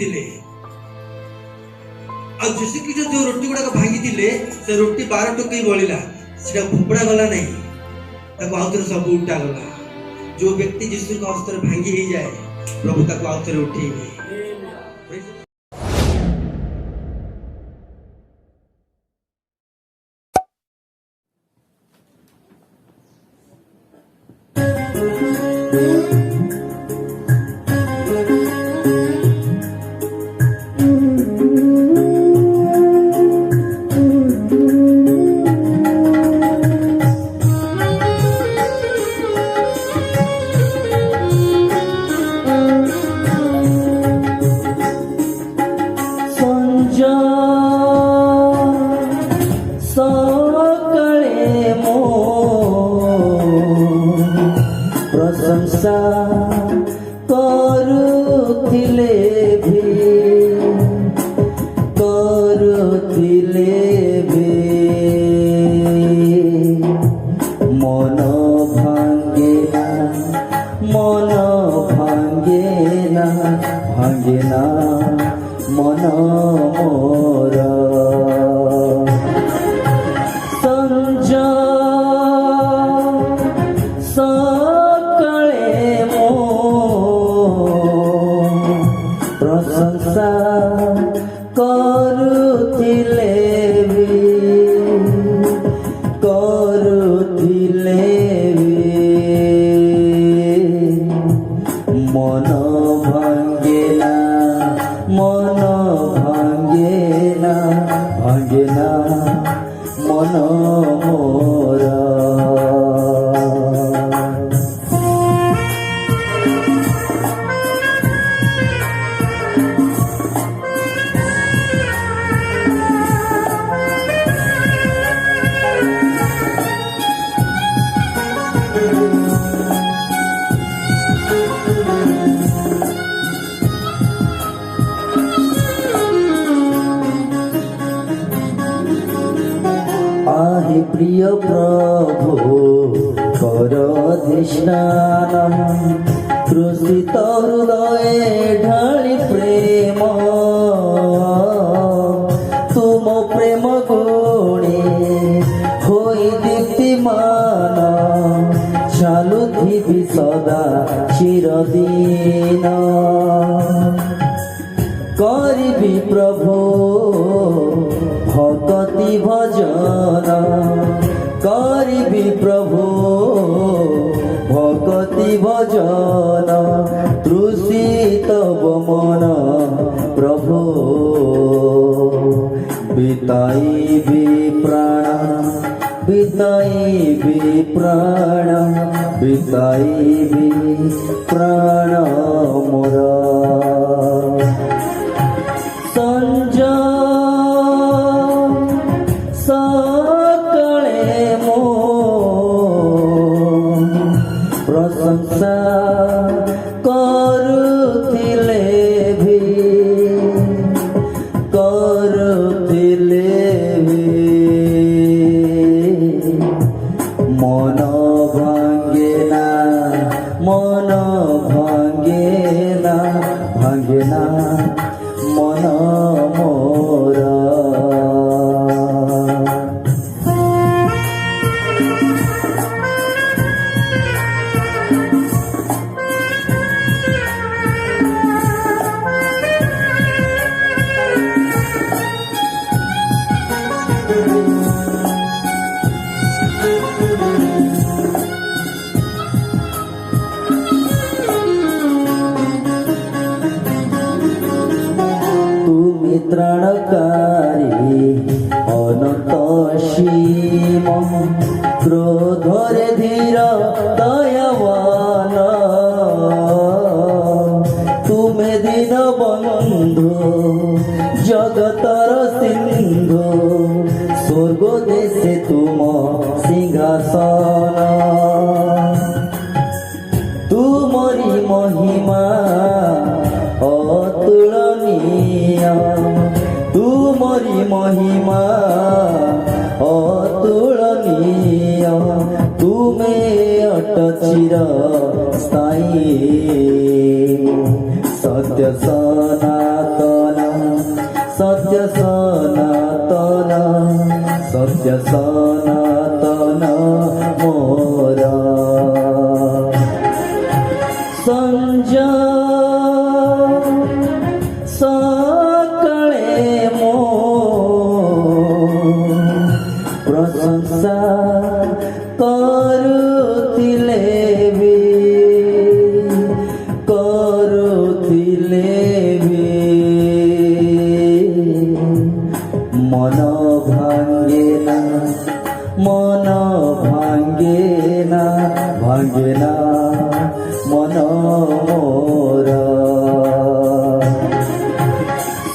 ଥିଲେ आ यीशु ख्रीष्ट जो रोटी गुड़ाक भांगी थे से रोटी 12 टोकई बलिला से फोपड़ा गला नहीं आउे सब उल्टा गला। जो व्यक्ति यीशु को हस्तर भांगी ही जाए प्रभु ताको आउे उठेबे। प्रशंसा करुथिले भी मन भांगेना मन मोर प्रशंसा करुथिले मन भांगेना मन मोर। आहे प्रिय प्रभु कर स्नान क्रूसित हृदय ढाली प्रेम तुम प्रेम गुणे होई दीप्तिमान चालुथिबि सदा चिरदीन करिबि प्रभु भक्ति भजन करिबि प्रभु भक्ति भजन तृषित मन प्रभु बिताइबि प्राण मोर। प्रशंसा करुथिले भी मन भांगेना मन मोर। त्राणकारी अनंत सीम क्रोधरे धीर दयावान तुमे दीन बंधु जगतर सिंधु स्वर्ग देशे तुम सिंहासन तुमरी महिमा अतुलनीय तुमरी महिमा अतुलनीय तुमे अटचिर स्थायी सत्य सनातन ସତ୍ୟ ସନାତନ ମୋର ସଞ୍ଜ ସକାଳେ ମୋ ପ୍ରଶଂସା କରୁଥିଲେ ବି ମନ ଭାଙ୍ଗେ ନା ମନ ଭାଙ୍ଗେ ନା ଭାଙ୍ଗେ ନା ମନ ମୋର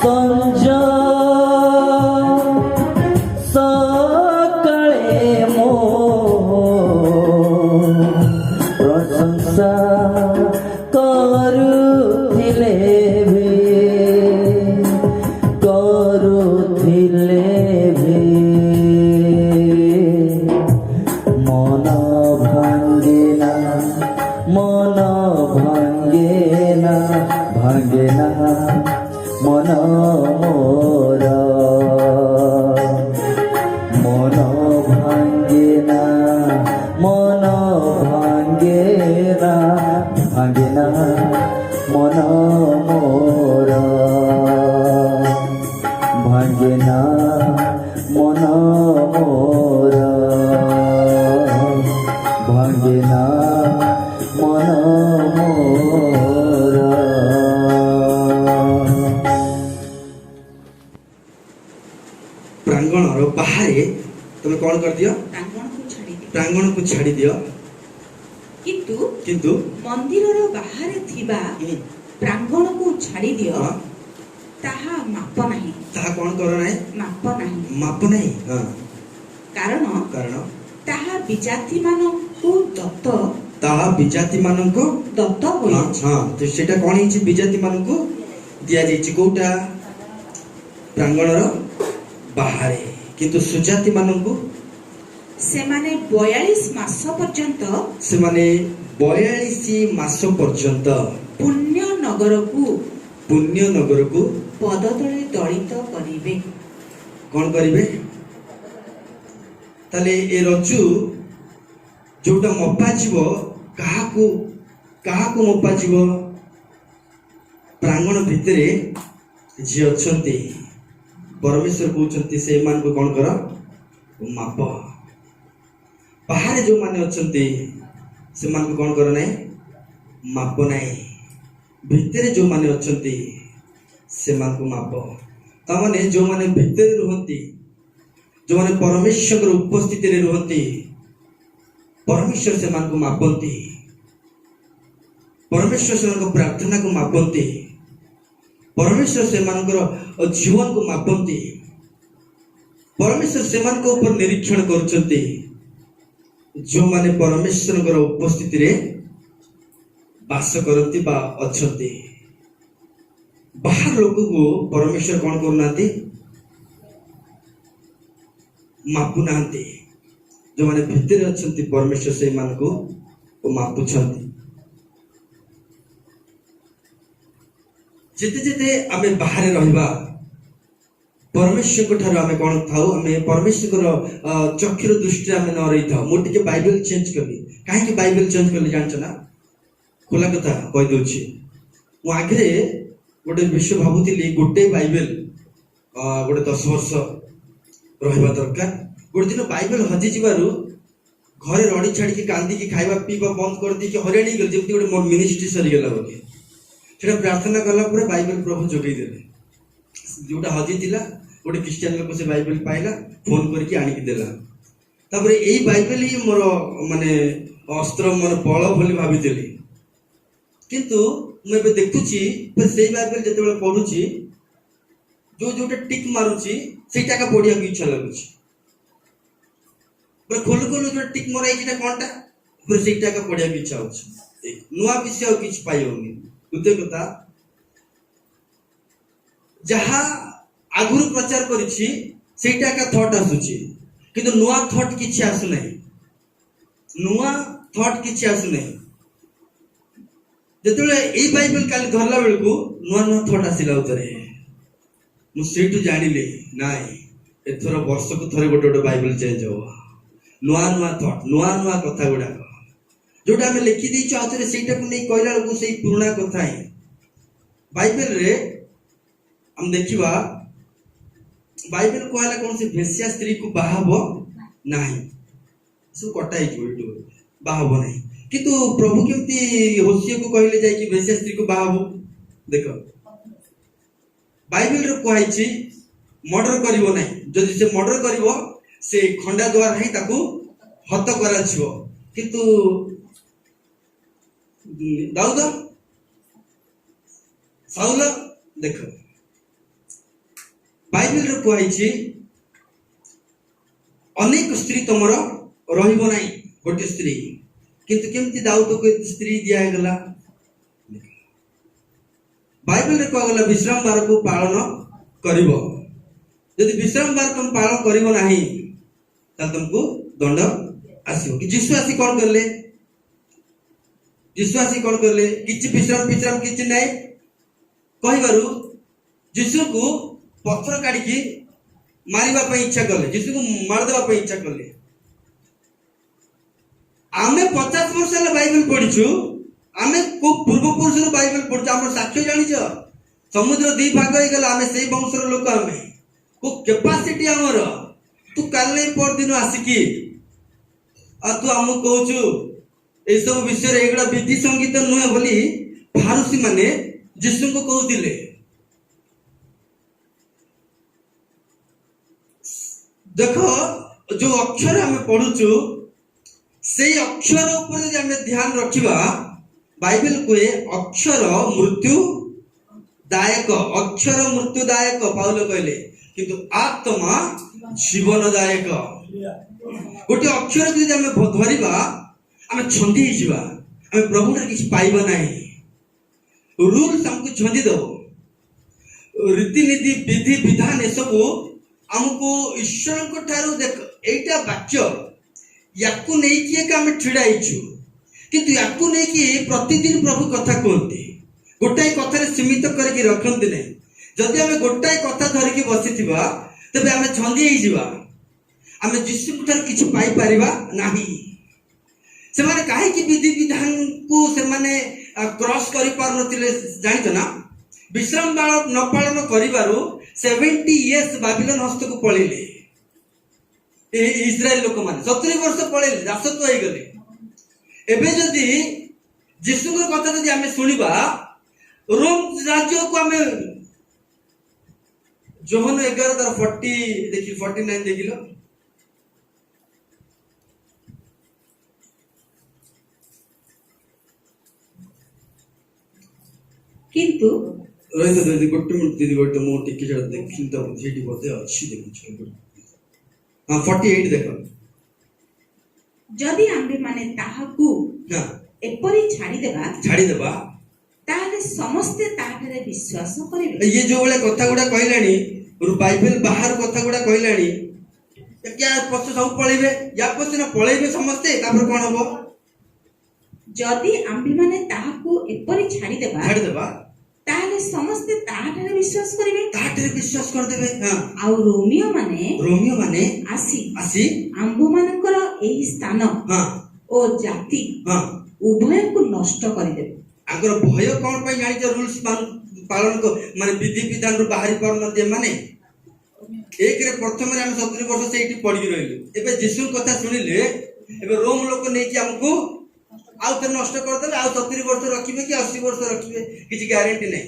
ସଞ୍ଜ ସକାଳେ ମୋ ପ୍ରଶଂସା କରୁଥିଲେ ବି ମନ ଭାଙ୍ଗେ ନା ମନ ଭାଙ୍ଗେ ନା ଭାଙ୍ଗେ ନା ମନ ମୋର ମନ ଭାଙ୍ଗେ ନା ମନ ଭାଙ୍ଗେ ନା ଭାଙ୍ଗେ ନା ମନ ମୋର ଭାଙ୍ଗେ ନା ମନ ମୋର ଭାଙ୍ଗେ ନା ମନ ମୋର। ପ୍ରାଙ୍ଗଣର ବାହାରେ ତମେ କଣ କରିଦିଅ? ପ୍ରାଙ୍ଗଣକୁ ଛାଡ଼ି ଦିଅ। କିନ୍ତୁ ମନ୍ଦିରର ବାହାରେ ଥିବା ପ୍ରାଙ୍ଗଣକୁ ଛାଡ଼ି ଦିଅ, ତାହା ମାପ ନାହିଁ। ତାହା କଣ କର ନାହିଁ? ମାପ ନାହିଁ। ମାପ ନାହିଁ। କାରଣ ତାହା ବିଜାତିମାନଙ୍କୁ ଦତ୍ତ ହୋଇଛି। ତ ସେଟା କଣ ହେଇଛି? ବିଜାତି ମାନଙ୍କୁ ଦିଆଯାଇଛି। କୋଉଟା? ପ୍ରାଙ୍ଗଣର ବାହାରେ। କିନ୍ତୁ ସୁଜାତି ମାନଙ୍କୁ ସେମାନେ 42 ମାସ ପର୍ଯ୍ୟନ୍ତ ପୁଣ୍ୟ ନଗରକୁ ପଦତଳେ ଦଳିତ କରିବେ। କଣ କରିବେ? ତାହେଲେ ଏ ରଜୁ ଯୋଉଟା ମପାଯିବ, କାହାକୁ ମପାଯିବ? ପ୍ରାଙ୍ଗଣ ଭିତରେ ଯିଏ ଅଛନ୍ତି ପରମେଶ୍ୱର କହୁଛନ୍ତି ସେଇମାନଙ୍କୁ କଣ କର? ମାପ। ବାହାରେ ଯୋଉମାନେ ଅଛନ୍ତି ସେମାନଙ୍କୁ କଣ କର ନାହିଁ? ମାପ ନାହିଁ। ଭିତରେ ଯୋଉମାନେ ଅଛନ୍ତି ସେମାନଙ୍କୁ ମାପ। ତାମାନେ ଯୋଉମାନେ ଭିତରେ ରୁହନ୍ତି, ଯୋଉମାନେ ପରମେଶ୍ୱରଙ୍କର ଉପସ୍ଥିତିରେ ରୁହନ୍ତି, ପରମେଶ୍ୱର ସେମାନଙ୍କୁ ମାପନ୍ତି। ପରମେଶ୍ୱର ସେମାନଙ୍କ ପ୍ରାର୍ଥନାକୁ ମାପନ୍ତି। ପରମେଶ୍ୱର ସେମାନଙ୍କର ଜୀବନକୁ ମାପନ୍ତି। ପରମେଶ୍ୱର ସେମାନଙ୍କ ଉପରେ ନିରୀକ୍ଷଣ କରୁଛନ୍ତି ଯୋଉମାନେ ପରମେଶ୍ୱରଙ୍କର ଉପସ୍ଥିତିରେ ବାସ କରନ୍ତି ବା ଅଛନ୍ତି। ବାହାର ଲୋକକୁ ପରମେଶ୍ୱର କଣ କରୁନାହାନ୍ତି? ମାପୁନାହାନ୍ତି। ଯୋଉମାନେ ଭିତରେ ଅଛନ୍ତି ପରମେଶ୍ୱର ସେଇମାନଙ୍କୁ ମାପୁଛନ୍ତି। ଯେତେ ଯେତେ ଆମେ ବାହାରେ ରହିବା, ପରମେଶ୍ୱରଙ୍କ ଠାରୁ ଆମେ କଣ ଥାଉ? ଆମେ ପରମେଶ୍ୱରଙ୍କର ଚକ୍ଷୁର ଦୃଷ୍ଟିରେ ଆମେ ନ ରହିଥାଉ। ମୁଁ ଟିକେ ବାଇବେଲ ଚେଞ୍ଜ କଲି। କାହିଁକି ବାଇବେଲ ଚେଞ୍ଜ କଲି ଜାଣିଛ ନା? ଖୋଲା କଥା କହିଦଉଛି। ମୁଁ ଆଗରେ ଗୋଟେ ବିଷୟ ଭାବୁଥିଲି, ଗୋଟେ ବାଇବେଲ ଗୋଟେ 10 ବର୍ଷ ରହିବା ଦରକାର। ଗୋଟେ ଦିନ ବାଇବେଲ ହଜିଯିବାରୁ ଘରେ ରଡ଼ି ଛାଡ଼ିକି କାନ୍ଦିକି ଖାଇବା ପିଇବା ବନ୍ଦ କରିଦେଇକି ହଇରାଣ ହେଇଗଲି, ଯେମିତି ଗୋଟେ ମୋର ମିନିଷ୍ଟ୍ରି ସରିଗଲା ବୋଲି। ସେଟା ପ୍ରାର୍ଥନା କଲା ପରେ ବାଇବେଲ ପ୍ରଭୁ ଯୋଗେଇ ଦେଲେ। ଯୋଉଟା ହଜିଥିଲା ଗୋଟେ ଖ୍ରୀଷ୍ଟିଆନ ଲୋକ ସେ ବାଇବେଲ ପାଇଲା, ଫୋନ କରିକି ଆଣିକି ଦେଲା। ତାପରେ ଏଇ ବାଇବେଲ ହିଁ ମୋର ମାନେ ଅସ୍ତ୍ର, ମୋର ବଳ ବୋଲି ଭାବିଥିଲି। କିନ୍ତୁ ମୁଁ ଏବେ ଦେଖୁଛି ସେଇ ବାଇବେଲ ଯେତେବେଳେ ପଢୁଛି, ଯୋଉଟା ଟିକ୍ ମାରୁଛି ସେଇଟା ଏକା ପଢିବାକୁ ଇଚ୍ଛା ଲାଗୁଛି। ଖୋଲୁ ଖୋଲୁ ଯୋଉଟା ଟିକ୍ ମରା ହେଇଛି କଣଟା, ସେଇଟା ଏକା ପଢିବାକୁ ଇଚ୍ଛା ହଉଛି। ନୂଆ ବିଷୟ ଆଉ କିଛି ପାଇ ହଉନି। ଦ୍ୱିତୀୟ କଥା, ଯାହା ଆଗରୁ ପ୍ରଚାର କରିଛି ସେଇଟା ଏକା ଥଟ୍ ଆସୁଛି, କିନ୍ତୁ ନୂଆ ଥଟ୍ କିଛି ଆସୁନାହିଁ। ଯେତେବେଳେ ଏଇ ବାଇବେଲ କାଲି ଧରିଲା ବେଳକୁ ନୂଆ ଥଟ୍ ଆସିଲା ଉତରେ। ମୁଁ ସେଇଠୁ ଜାଣିଲି, ନାଇଁ एथर वर्ष को थरे गोटे गोटे बाइबल चेंज हो नुआ नुआ थॉट नुआ नुआ कथा गुड़ाक जोटा आम लिखि देचु आउथरे सेटा को नहीं कहला बेलू से पुराना कथा ही बाइबल रे हम देखिबा बाइबल कहला कौन से भेसिया स्त्री को बाहाबो नाही सब कटाई जो बाहाबो नाही किंतु प्रभु केमती होसिया को कहले जाय कि भेसिया स्त्री को बाहाबो देखो बाइबल रे कहैछि मर्डर करिवो नाही जदि से मर्डर करिवो से खंडा द्वार ही ताकू हत कराछिवो किंतु दाऊद साउल देखो बाइबल रे कहैछि अनेक स्त्री तमरो रहिबो नाही गोटे स्त्री किंतु केमती दाऊद को स्त्री दिया गला बाइबल रे कहगला विश्राम बार को पालन करिवो यदि विश्राम बार तुम पालन करिवो नाही तब तुमको दंड आसीबो कि यीशु आसी कोन करले यीशु आसी कोन करले किछि विश्राम विश्राम किछि नाही कहिबारु यीशु को पत्थर काढी की मारिबा पे इच्छा करले यीशु को मार देबा पे इच्छा करले आमे 50 वर्ष ले बाइबल पढिछु आमे को पूर्व पुरुष बाइबल पढिछु हमर साक्ष्य जानिछ समुद्र दी भाग हो गला आमे सेही वंशर लोक आमे को कैपेसिटी हमर तू काले पर दिन आसिकी आ तू हम कहूछु ए सब विषय रे एगडा विधि संगीत नुहे बोली फारूसी माने यीशु को कहउतिले देखो जो अक्षर हमें पढ़ुचु से अक्षर ऊपर यदि हमें ध्यान रखिबा बाइबल को अक्षर मृत्यु दायक अक्षर मृत्यु दायक पाउल कहले किंतु आत्मा जीवन दायक गोटे अक्षर यदि हमें धरिबा हमें छंदी हिजिबा हमें प्रभु रे किछ पाइबा नाही रूल्स हमको छंदी दो रीति नीति विधि विधान ए सब हमको ईश्वर को ठारू देख एटा वाक्य याकू नहीं किए का हमें छिड़ाइछु किंतु याकू नहीं कि प्रतिदिन प्रभु कथा कहते गोटाए कथारे सीमित करके रखते नहीं जदि हमें गोटाए कथा धरिकी बसीथिबा तबे हमें छंदी ही जिबा हमें यीशु ठार किछ पाई परिबा नाही से माने काहे कि विधि विधान को से माने क्रॉस करि पार नथिले जानित ना विश्राम न पालन करिबारु 70 इयर्स बाबिलोन हस्त को पळिले इस्राएल लोक माने 70 वर्ष पळिले दासत्व होई गले एबे जदी यीशु को कथा जदी हमें सुनिबा रोम राज्य को हमें जोहन 11:40 देखि 49 देखिलो किंतु रोहित दीदी गोटे मिनट दीदी गोटे मो टिके जरा देखिन त जेडी बोते अछि देखु हां 48 देखो जदि आम्बे माने ताहाकू हां एपरि छाड़ी देबा ताले समस्ते ताठरे विश्वास करिवे ये जो वाले कथा गुडा कहलानी और बाइबल बाहर कथा गुडा कहलानी क्या पछ सब पळेबे या पछ ना पळेबे समस्ते तापर कोन हबो जदि आम्बे माने ताहाकू एपरि छाड़ी देबा ताले समस्ते ताठरे विश्वास कर देबे हां आ रोमियो माने आसी आम्बो मानकर एही स्थान हां ओ जाति हां उभय को नष्ट कर देबे आगर भय कोन पय जानि छ रूल्स पालन को माने विधि विधान रो बाहरी पर न दे माने एक रे प्रथम रे हम 70 वर्ष से एठी पड़ी रहिलु एबे यीशु कथा सुनिले एबे रोम लोक नै कि हमको आउ तो नष्ट कर देले आउ 70 वर्ष रखिबे कि 80 वर्ष रखिबे किछि ग्यारंटी नै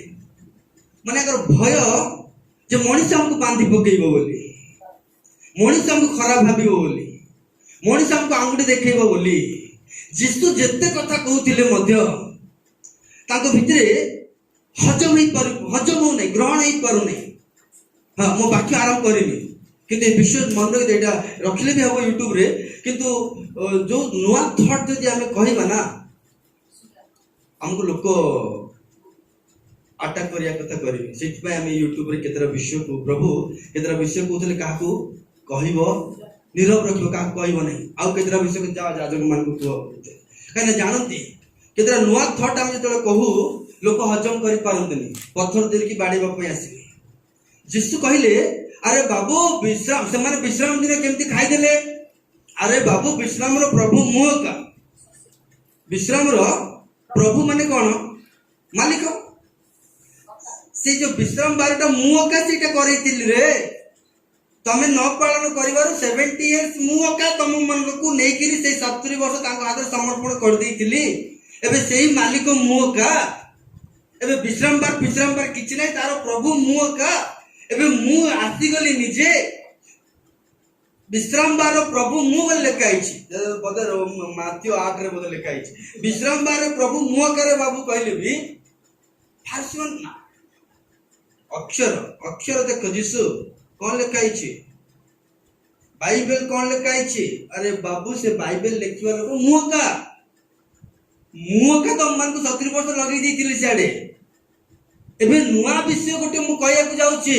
माने अगर भय जे मनीष हमको बांधी पकेइबो बोली मनीष हमको खराब भाबिबो बोली मनीष हमको आंगुठी देखैबो बोली यीशु जेते कथा कहउथिले मध्य ताको भितरे हजम हो नै ग्रहण ही करू नै हां मो वाक्य आरंभ करिनी किंतु विश्व मन रे एटा रखले भी हबो YouTube रे किंतु जो नुआ थॉट जदि हमें कहबा ना हमको लोक अटैक करिया कथा करिवे सेति पय हम YouTube रे केतरा विषय को प्रभु केतरा विषय कहउथले काहू कहइबो नीरव रखिबो काहू कहइबो नै आउ केतरा विषय को जाजक मान को कहना जानती केतरा नुआ थॉट हम जतले कहू लोक हजम करि पारंतनी पत्थर देल की बाड़ीबा पय आसीबे जीशु कहले अरे बाबू विश्राम से माने विश्राम दिन केमती खाई देले अरे बाबू विश्राम रो प्रभु मुह का विश्राम रो प्रभु माने कौन मालिक से जो विश्राम बारटा मुह का सेटा करैतिल रे तमे न पालन करिवार 70 इयर्स मुह का तुम मन को नेकिरी से 70 वर्ष तांको हाथ समर्पण कर देइतिली एबे सेही मालिक मुह का एबे विश्राम बार किछि नै तारो प्रभु मुह का एबे मु आसी गली निजे विश्राम बार प्रभु मु बोल लेखाइछि बदर माथ्यू 8 रे बदल लेखाइछि विश्राम बार प्रभु मु करे बाबू कहले भी फारसवन अक्षर अक्षर देखो जीसु कौन लेखाइछि बाइबल कौन लेखाइछि अरे बाबू से बाइबल लेखिवा लोक मुह का तो मन को 70 वर्ष लगे दैतिले सियाडे एबे नुआ विषय गोटे मु कहया को जाउछि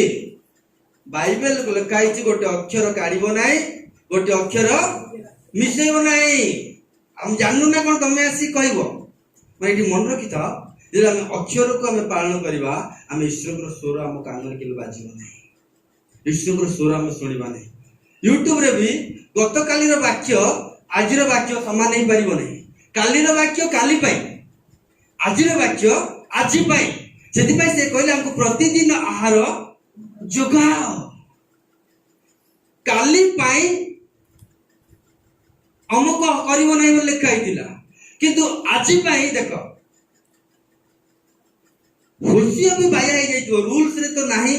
बाइबल को लेखाइछि गोटे अक्षर काढिबो नाही गोटे अक्षर मिसेइबो नाही हम जाननु ना कोन तमे आसी कहबो मैं एठी मन रखि था जे हम अक्षर को हम पालन करबा हम ईश्वर को स्वर हम कान रे केबे बाजिबो नाही ईश्वर को स्वर हम सुनिबा नाही यूट्यूब रे भी गत काली रो वाक्य आज रो वाक्य समान नहीं परिबो नाही काली रो वाक्य काली पाई आज रो वाक्य आज पाई ସେଥିପାଇଁ ସେ କହିଲେ ଆମକୁ ପ୍ରତିଦିନ ଆହାର ଯୋଗାଅ କାଲି ପାଇଁ ଅମୁକ କରିବ ନାହିଁ ବୋଲି ଲେଖା ହେଇଥିଲା କିନ୍ତୁ ଆଜି ପାଇଁ ଦେଖ ଖୁସି ବି ବାୟା ହେଇଯାଇଥିବ ରୁଲ୍ସ ରେ ତ ନାହିଁ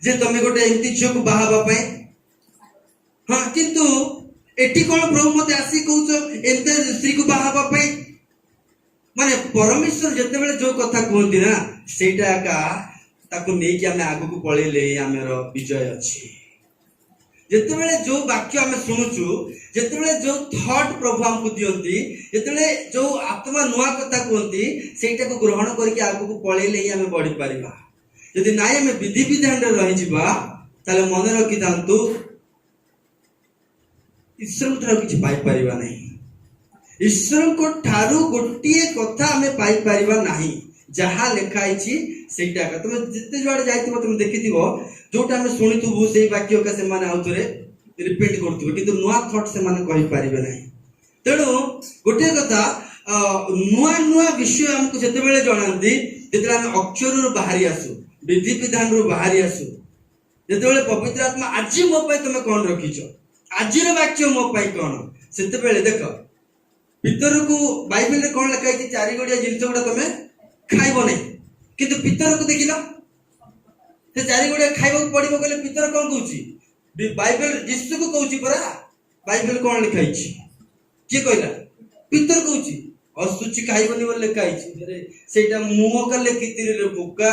ଯେ ତମେ ଗୋଟେ ଏମିତି ଝିଅକୁ ବାହା ହେବା ପାଇଁ ହଁ କିନ୍ତୁ ଏଠି କଣ ପ୍ରଭୁ ମତେ ଆସି କହୁଛ ଏମିତି ସ୍ତ୍ରୀକୁ ବାହା ହେବା ପାଇଁ माने परमेश्वर जते बेले जो कथा कहती ना सेटा का ताको नै कि हमें आगु को पळेले हमर विजय अछि जते बेले जो वाक्य हमें सुनुचु जते बेले जो थॉट प्रभु हमको दियंती जते बेले जो आत्मा नुआ कथा कहती सेटा को ग्रहण करके आगु को पळेले ही हमें बढ़ी परिबा यदि नाय हमें विधि विधान रे रहि जिबा ताले मन रखि दांतु ईश्वर ठार किछ पाई परिबा नहीं ईश्वर को ठारू गोटिए कथा हमें पाई परिबा नहीं जहा लिखा आइछि सेटा का तुम जिते जुआडे जाइतिबो तुम देखिथिबो जोटा हमें सुनिथबो सेही वाक्य का से माने आउतरे रिपीट करथिबो किंतु नुआ थॉट से माने कहि परिबे नहीं तेणु गोटे कथा नुआ नुआ विषय हमको जते बेले जणांती जते हम अक्षर रो बाहरी आसु विधि विधान रो बाहरी आसु जते बेले पवित्र आत्मा आज मो पई तुम कोन रखिछो आज रो वाक्य मो पई कोन सेते बेले देखो पितर को बाइबल रे कोन लिखा है चारि गोडिया जिंस गुडा तमे खाइबो नै किंतु पितर को देखिला से चारि गोडिया खाइबो पड़िबो कहले पितर कोन कहूची बाइबल यीशु को कहूची परा बाइबल कोन लिखा है के कहला पितर कहूची असुचि खाइबोनी बोल लिखा है अरे सेटा मुह का लिखितिरे रे बुका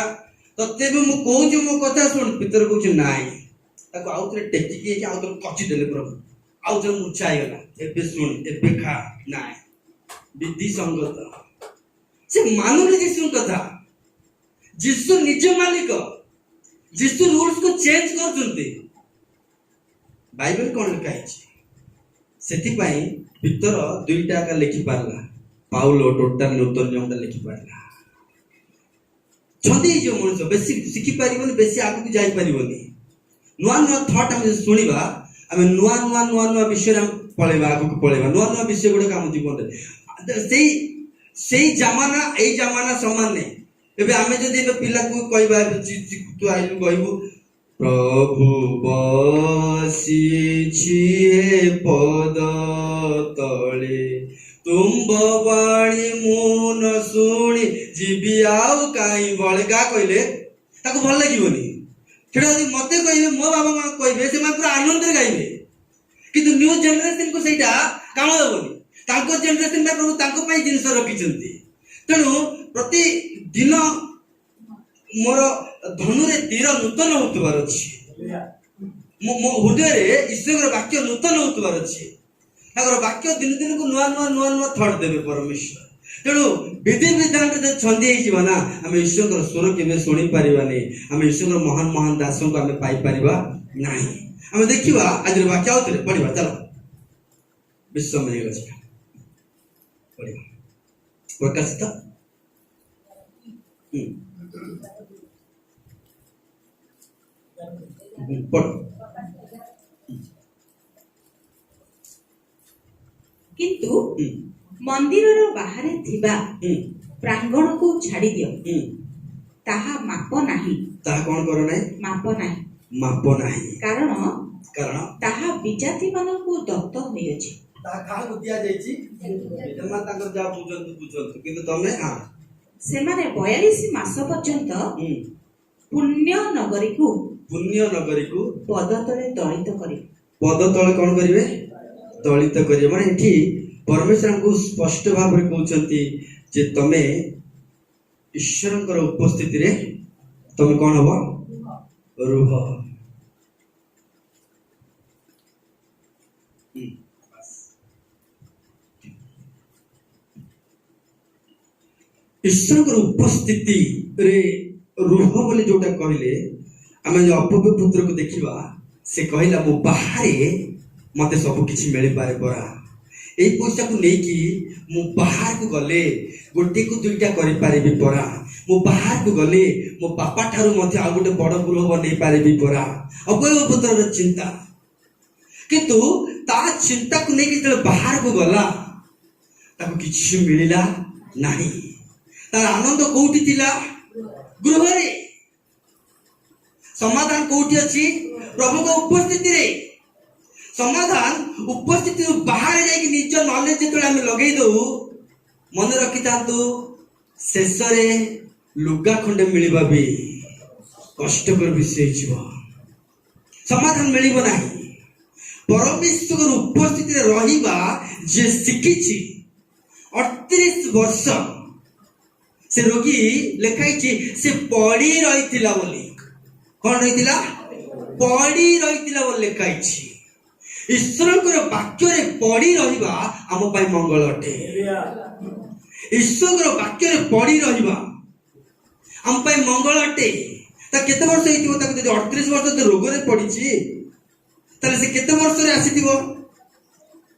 तते भी मु कहूची मो कथा सुन पितर कहूची नाही ताको आउतरे टेकी के आउतरे कच्ची देले प्रभु आउतरे मुचाई गला एबे सुन एबे खा नाही विधि संगत से मानुले जीसु कथा जीसु निज मालिक जीसु रूल्स को चेंज करचुंती बाइबल कोन लिखा है सेति पई पितर दुईटा का लिखि पारला पाउलो टोटल नूतन नियम ता लिखि पारला छंदी जो मनुष्य बेसी सिखि परिबोनी बेसी आगु को जाई परिबोनी नुआ नुआ थॉट हम सुनिबा हमें नुआ नुआ नुआ नुआ विषय हम पळेबा आगु को पळेबा नुआ नुआ विषय गुडा काम जीवन सेही सेही जमाना एई जमाना समान नै एबे हमें जदी एबे पिला को कहबा तू आइलु कहबू प्रभु बसी छिए पद तळे तुम बाणी मुन सुनी जीवी आउ काई बळगा कहले ताको भल लागिबोनी सेटा यदि मते कहबे मो बाबा मा कहबे से मा पूरा आनंद रे गाइबे किंतु न्यू जनरेशन को सेटा काम देबोनी तांको जनरेशन में प्रभु तांको पई जिंस रखिचंती तेणु प्रति दिन मोर धनु रे तीर नूतन होतबार अछि मो हृदय रे ईश्वर वाक्य नूतन होतबार अछि ताकर वाक्य दिन दिन को नुआ नुआ नुआ नुआ थॉट देबे परमेश्वर तेणु विधि विधान रे छंदी हेइ जीवा ना हम ईश्वर स्वर केबे सुनि परिबा नै हम ईश्वर महान महान दासों को हम पाई परिबा नाही हम देखिबा आज वाक्य आउतरे पढिबा चलो विश्व में गेला पढिबा प्रकाशित पढ़। किंतु मंदिरर बाहरे थिबा प्रांगण को छाड़ी दियो, ताहा माप नाही। ताहा कौन करो नहीं? माप नाही। माप नाही। कारण कारण ताहा विजाति मानकु दत्त होइछि। ताहा काहा को दिया जायछि? जमा तांकर जा बुझंतु किंतु तमे हां सेमाने 42 मास पर्यंत पुण्य नगरी को पद तले दलित करिवे। पद तले कौन करिवे? दलित करिवे। माने एठी परमेश्वर हमको स्पष्ट भाव रे कहउछंती जे तमे ईश्वरंकर उपस्थिति रे तमे कौन हबो? रुह। ईश्वर उपस्थिति रे रुह बोले जोटा कहले आमे जो अपव्य पुत्र को देखिबा से कहला मो बाहरे मते सब किछि मिलि पारे परा एई पैसा को नै कि मो बाहर को गले गोटे को दुईटा करि पारिबि परा मो बाहर को गले मो बापा ठारू मते आ गोटे बड़ गृह बनै पारिबि परा अपव्य पुत्र र चिंता किंतु ता चिंता को नै कि जब बाहर को गला ताको किछि मिलिला नाही। तार आनंद कोठी थिला? गृह रे। समाधान कोठी अछि? प्रभु को उपस्थिति रे। समाधान उपस्थिति बाहर जाई कि निज नॉलेज जेतले हम लगेई दउ मन रखि तांतु शेष रे लुगा खंडे मिलिबा भी कष्टकर विषय छिबो। समाधान मिलिबो नाही। परमेश्वर उपस्थिति रे रहिबा जे सिखिछि 38 वर्ष से रोगी लेखाई से पड़ी रही बोली कौन रही पड़ी रही बोली लेखाई ईश्वर वाक्य रे पड़ी रहिबा आम पाई मंगल अटे। ईश्वर वाक्य रे पड़ी रहिबा आम पाई मंगल अटे। ता केते वर्ष हेतिबो? ताको जदि 38 वर्ष तो रोग रे पड़िछि ताले से केते वर्ष रे आसीतिबो?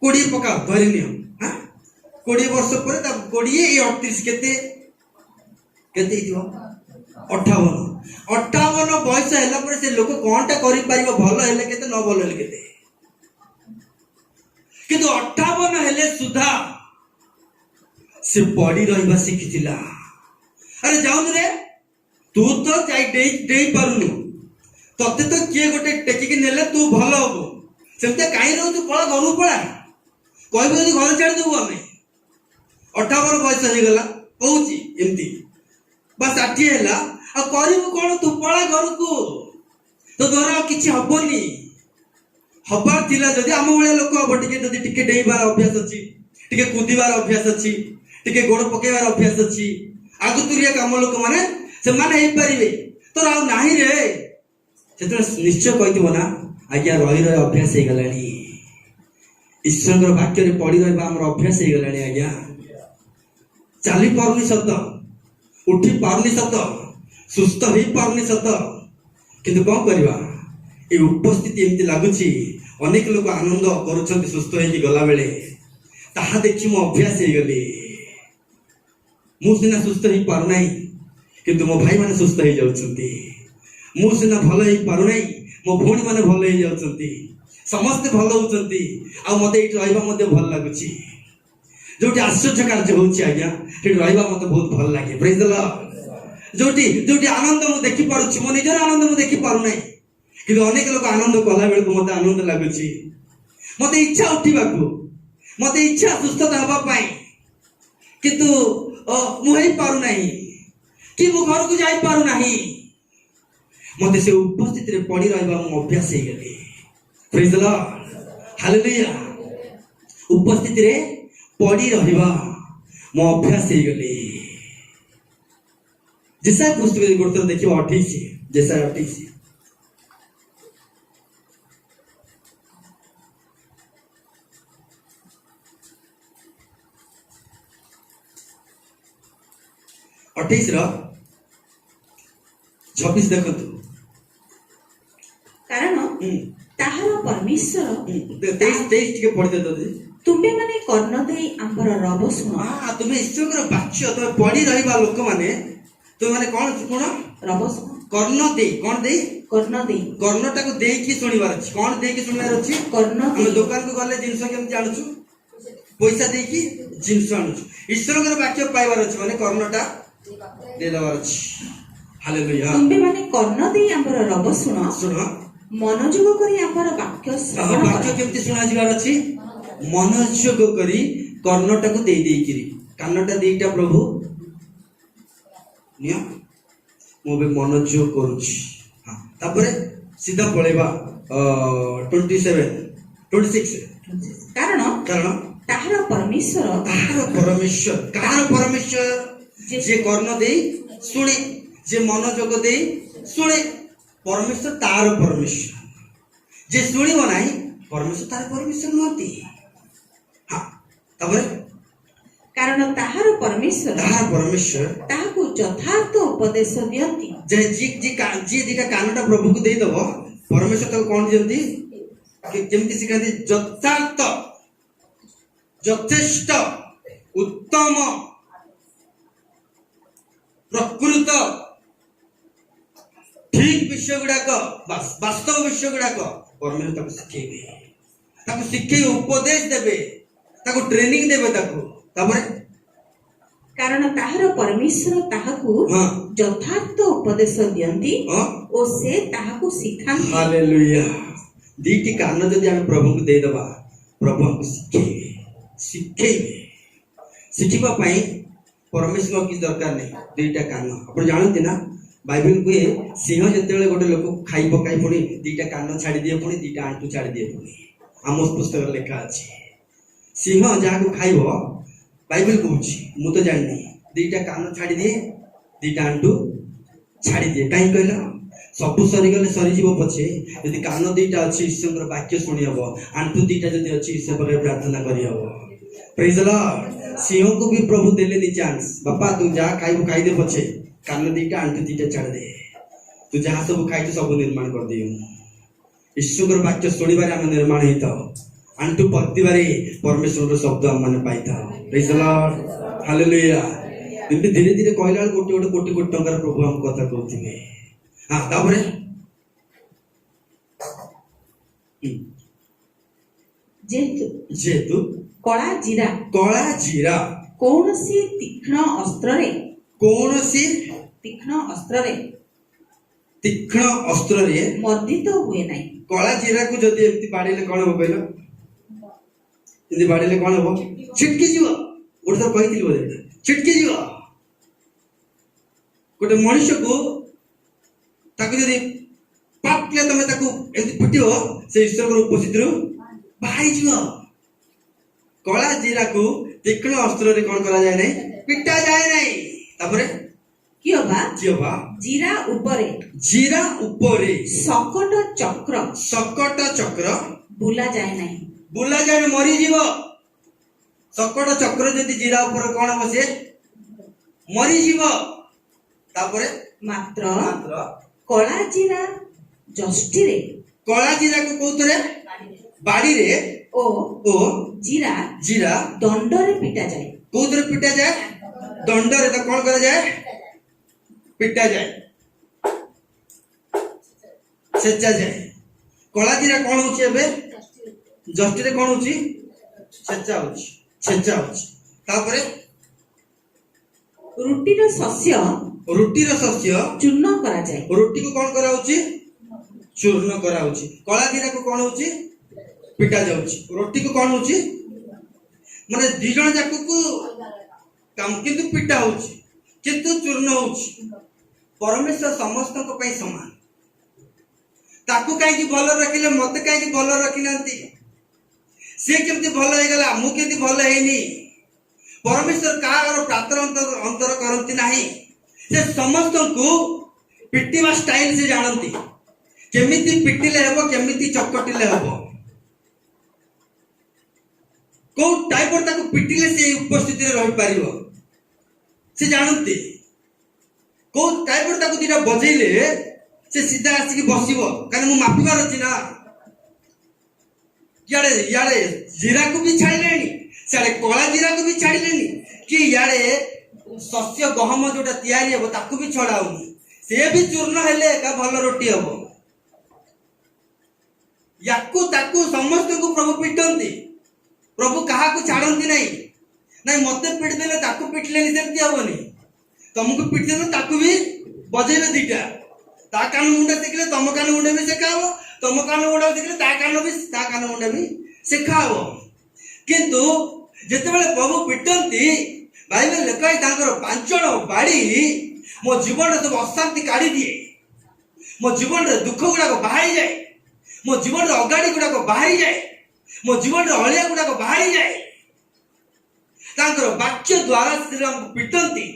20 पका धरि नियो। हां 20 वर्ष पर ता 20 ए 38 केते केते हिथिबो? 58 बयस हैला पर से लोक कोनटा करि पारिबो? भलो हेले केते न भलो हेले केते? किंतु 58 हेले सुधा से पड़ी रहिबा सिखिथिला। अरे जाउनु रे तू तो जाई देई पारुनु तते तो किए गोटे टेकी के नेले तू भलो हबो सेमते काई रहू तू पळा घरु पळा कहबो जदि घर छाड़ देबो हमें 58 बयस हे गला कहूची एमती बस 60 हैला आ करिबो कोन? तू पळा घर को तो द्वारा किछि हबोनी। हबार थिला जदि आम भले लोक हबो टिके जदि टिके डेइबार अभ्यास अछि टिके कुदिबार अभ्यास अछि टिके गोड़ पकेबार अभ्यास अछि आगुतुरिया काम लोक माने से माने हे परिबे तो राव नाही रे सेतरे निश्चय कहितबो ना आज्ञा रही रही अभ्यास हे गलानी। ईश्वर वाक्य रे पड़ी रहबा हमर अभ्यास हे गलानी। आज्ञा चाली पारुनी सत उठी पारुनी सत सुस्थ हो पारुनी सत किंतु कौन करवा ये उपस्थिति एमती लगुची अनेक लोग आनंद करुछंती सुस्थ होई गला बेले ताहा देखि मो अभ्यास हे गली। मु सिना सुस्थ हो पारु नाही किंतु मो भाई माने सुस्थ हो जाउछंती। मु सिना भलो हो पारु नाही मो भौणी माने भलो हो जाउछंती। समस्त भलो होउछंती आ मते एठी रहबा मते भल लागुची। जोटी आश्चर्य कार्य होउची आज्ञा एठी रहबा मते बहुत भल लागे। Praise the lord. जोटी आनंद मु देखि पारुची मो निजर आनंद मु देखि पारु नाही किंतु अनेक लोग आनंद कला बेल को मते आनंद लागुची। मते इच्छा उठिबाकू मते इच्छा सुस्थता हबा पाई किंतु मु हेई पारु नाही कि मु घर को जाई पारु नाही। मते से उपस्थिति रे पड़ी रहबा मु अभ्यास हे गेली। Praise the Lord. हालेलुया। उपस्थिति रे पड़ी रहबा मु अभ्यास हे गेली। जैसा पुस्तक रे गुरतर देखिबो 28 जैसा 28 26 देखो कारण ताहार परमेश्वर 23 टिके पढ़ि दे दे तुमे माने कर्ण देई आंबर रब सुनो। हां तुमे ईश्वर वाक्य तो पढ़ी रहिबा लोक माने तो माने कौन शुण रब शुण कर्ण दे कौन दे कर्ण दे कर्णटा को देकी शुणिबार अछि कौन देकी शुणिबार अछि कर्ण हम दे दुकान को गले जिंस केमति आनुछु पैसा देकी जिंस आनुछु ईश्वर वाक्य पाइबार अछि माने कर्णटा दे दबार अछि हालेलुया तुम्बे माने कर्ण दे हमर रब शुण शुण मनोयोग करी हमर वाक्य श्रवण वाक्य केमति शुणा जिबार अछि मनोयोग करी कर्णटा को देई देई कानटा देईटा प्रभु निया मो बे मनोयोग करूछि हां तापरे सीधा पळेबा 27 26 कारण कारण ताहार परमेश्वर कार परमेश्वर जे कर्ण देई सुने जे मनोयोग देई सुने परमेश्वर तार परमेश्वर जे सुनिबो नाही परमेश्वर तार परमेश्वर नहती हां तापरे कारण ताहार परमेश्वर ताहाकु यथार्थ उपदेश दियंती जे जी दिका कानटा प्रभु को देई दबो परमेश्वर ताको कोन दियंती कि केमति सिखांती यथार्थ यथेष्ट उत्तम प्रकृत ठीक विषय गुड़ाक वास्तव विषय गुड़ाक परमेश्वर ताको शिखे उपदेश देबे ताको ट्रेनिंग देबे ताको कारण ताहार परमेश्वर ताहाकु यथार्थ उपदेश दियंती ओ से ताहाकु सिखांती हालेलुया दीटी कान जदि हम प्रभु को दे दबा प्रभु हमको शिखेबे शिखिबा पई परमेश्वर की दरकार नहीं दीटा कान आपण जानते ना बाइबल को सिंह जतेले गोटे लोक खाई पकाई पुणी दीटा कान छाड़ी दिए पुणी दीटा आंटू छाड़ी दिए पुणी आमोस पुस्तक लिखा अछि सिंह जहा को खाइबो बाइबल कहूची मु तो जाननी दीटा कान छाड़ी दिए दीटा आंटू छाड़ी दिए कहीं कहला सब सरी गले सरी जीव पछे यदि कान दीटा अछि ईश्वर वाक्य सुनी हबो आंटू दीटा जदि अछि ईश्वर पर प्रार्थना करी हबो प्रेज द लॉर्ड सिंह को भी प्रभु देले नी चांस बापा तू जा खाइबो खाई दे पछे कान दीटा आंटू दीटा छाड़ दे तू जहां सब खाइ सब निर्माण कर दियो ईश्वर वाक्य सुनिबारे हम निर्माण हेता आंटू पत्तिबारे परमेश्वर शब्द हम माने पाइता प्रेज द लॉर्ड हालेलुया धीरे धीरे कहला गोटे कोटी कोटी टंकार प्रभु हम कथा कहथिबे हां तापरे जेतु कला जीरा कौनसी तीक्ष्ण अस्त्र रे मर्दित हुए नहीं कला जीरा को जदि एमती बाड़ीले कोन हो कहलो यदि बाड़ीले कोन हो छिटकी जीव गोटे तो कहिथिल बोले छिटकी जीव गोटे मनुष्य को ताकू यदि पाप के तमे ताकू एमती फुटियो से ईश्वर को उपस्थित रु बाहरी जीव कला जीरा को तीक्ष्ण अस्त्र रे कोन करा जाय नै पिटा जाय नै तापरे कियोबा जीरा ऊपरे सकट चक्र बुला जाय नै मरी जीव सकट चक्र जदि जीरा ऊपर कोन बसे मरी जीव तापरे मात्र कला जीरा जष्टि रे कला जीरा को कोतरे बाड़ी रे ओ जीरा दंड रे पिटा जाय कोतरे पिटा जाय दंड रे तो कोन करा जाय पिटा जाए सेचा जाए कला जीरा कौन होची एबे जष्टि रे कौन होची सेचा होची तापरे रुटीर शस्य चूर्ण करा जाए रोटी को कौन करा होची चूर्ण करा होची कला जीरा को कौन होची पिटा जाउची रोटी को कौन होची माने दी जण जाक को काम किंतु पिटा होची किंतु चूर्ण होची परमेश्वर समस्त को पई समान ताकू काई भल रखिले मते काई भल रखिनांती से केमती भल हे गला मु केमती भल हेनी परमेश्वर कार प्रातर अंतर करंती नाही से समस्त को पिटिवा स्टाइल से जानंती केमिति पिटिले हेबो केमिति चकटिले हेबो को टाइप और ताकू पिटिले से उपस्थिति रे रहि पारिबो से जानंती को टाइप और ताकू दिना बजेले से सीधा आसी बसिबो कारण मु माफिबार अछि ना याडे जीरा को भी छाड़लेनी साडे कला जीरा को भी छाड़लेनी कि याडे शस्य गहम जोटा तैयारी हे ताकू भी छड़ाऊनी से भी चूर्ण हेले का भल रोटी हम याकू ताकू समस्त को प्रभु पिटंती प्रभु कहा को छाड़ती नहीं नहीं मते पिट देले ताकू पिटले सेमती हेनी तुमको पिट देले ताकू भी बजेबे दीटा ता कान मुंडा देखले तुम कान मुंडा भी सेखाव तुम कान मुंडा देखले ता कान मुंडा भी सेखाव किंतु जेतेबेले प्रभु पिटंती बाइबल लेखाई तांकर पांचण बाड़ी मो जीवन रे सब अशांति काढ़ी दिए मो जीवन रे दुख गुड़ाक बाहरी जाए मो जीवन रे अगाड़ी गुड़ाक बाहरी जाए मो जीवन रे अलिया गुड़ाक बाहरी जाए तांकर वाक्य द्वारा से हमको पिटंती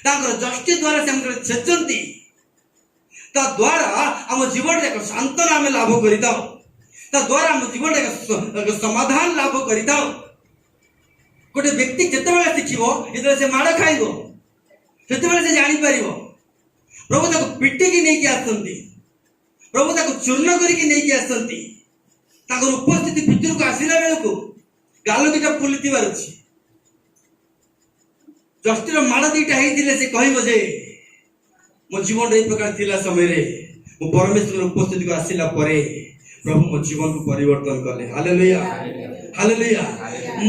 तांकर जष्टि द्वारा से हमको छेचंती ता द्वारा हम जीवन रे एक सांत्वना आमे लाभ करिताओ ता द्वारा हम जीवन रे एक समाधान लाभ करिताओ गोटे व्यक्ति जितेबाला शिखिबो इधर से माड़ खाइबो सेतेबाला से जानि परिबो प्रभु ताको पिटिकी नहीं कि आसंती प्रभु ताको चूर्ण करिकी नहीं कि आसंती ताकर उपस्थिति भितर को आसिला बेलको गाल दुटा फुलितिबार अछि जस्टिर माड़ दुटा हेइतिले से कहइबो जे मो जीवन रे प्रकार थिला समय रे मो परमेश्वर उपस्थिति को आसिला परे प्रभु मो जीवन को परिवर्तन कले हालेलुया हालेलुया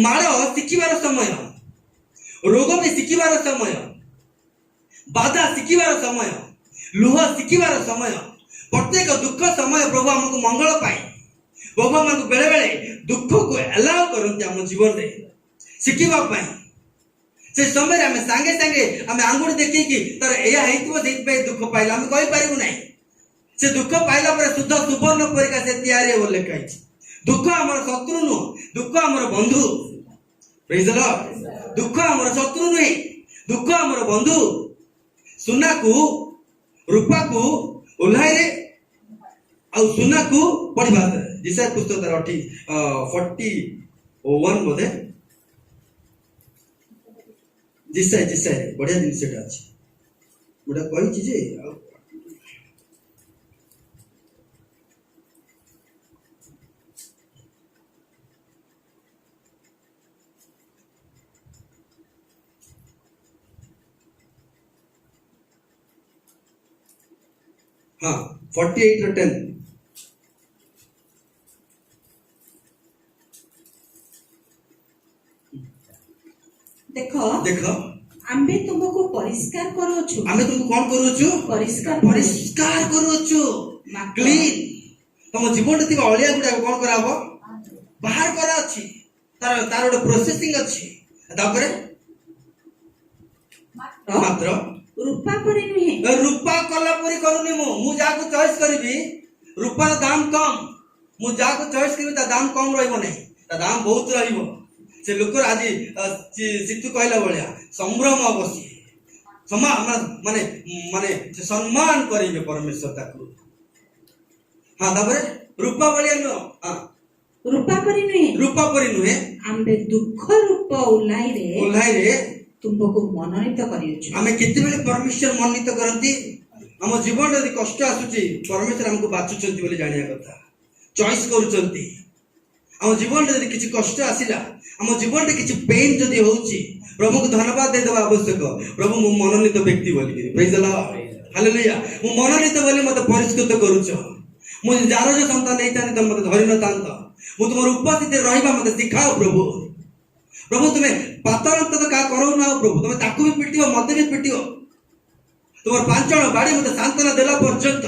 माड़ शिखिबार समय रोग भी शिखिबार समय बाधा शिखिबार समय लुह शिखिबार समय प्रत्येक दुख समय प्रभु हमको मंगल पाए प्रभु हमको बेले बेले दुख को अलाउ करते हम जीवन रे शिखिबा पाए से समय आम सांगे सांगे आम आंगुठी देखी कि तार एया हेइतबो सेति दुख पाइला हम कहि पारिबु नै से दुख पाइला पर शुद्ध सुवर्ण परिका से तैयारी हो लेखाई दुख हमर शत्रु नु दुख हमर बंधु प्रेज द लॉर्ड दुख हमर शत्रु नु दुख हमर बंधु सुना को रूपा को उल्हाई रे आ सुना को पढ़िबा जिसा पुस्तक तार 41 बोधे जिसा जिसा बढ़िया दिन सेटा अछि गोटा कहि जे हाँ 48 और 10 देखो देखो आम्बे तुमको परिष्कार करूछु आमे तुमको कोन करूछु परिष्कार करूछु क्लीन तुम जीवन रे तिका अलिया गुडा कोन कराबो बाहर करा अछि तार तार ଗୋଟେ प्रोसेसिंग अछि तापरे मात्र रूपा परी नुहे रूपा कला परी करूनी मु जाको चॉइस करबी रूपार दाम कम मु जाको चॉइस करबी ता दाम कम रहइबो नै ता दाम बहुत रहइबो से लोक आज सितु कहला बलिया संभ्रम अवश्य समा माने माने सम्मान करिबे परमेश्वर ताकू हां तापरे रूपा बलिया न हां रूपा परी नुहे आम्बे दुख रूप उल्लाई रे तुमको मनोनीत करियो आमे केते बेले परमेश्वर मनोनीत करंती हम जीवन रे कष्ट आसुची परमेश्वर हमको बाचुचंती बोली जानिया कथा चॉइस करूचंती हम जीवन रे किछि कष्ट आसिला हम जीवन रे किछि पेन जदी होउची प्रभु को धन्यवाद दे देबा आवश्यक प्रभु मु मनोनीत व्यक्ति बोली प्रेज द लॉर्ड हालेलुया मु मनोनीत बोली मते परिष्कृत करूछ मु जार जो संतान नैतानी तुम मते धरि न तांत मु तुमर उपस्थिति रहिबा मते सिखाओ प्रभु प्रभु तुम्हें पातरंत तो का करो ना प्रभु तुम्हें ताकू भी पिटियो मते भी पिटियो तुमर पांचण बाड़ी मते सांत्वना देला पर्यंत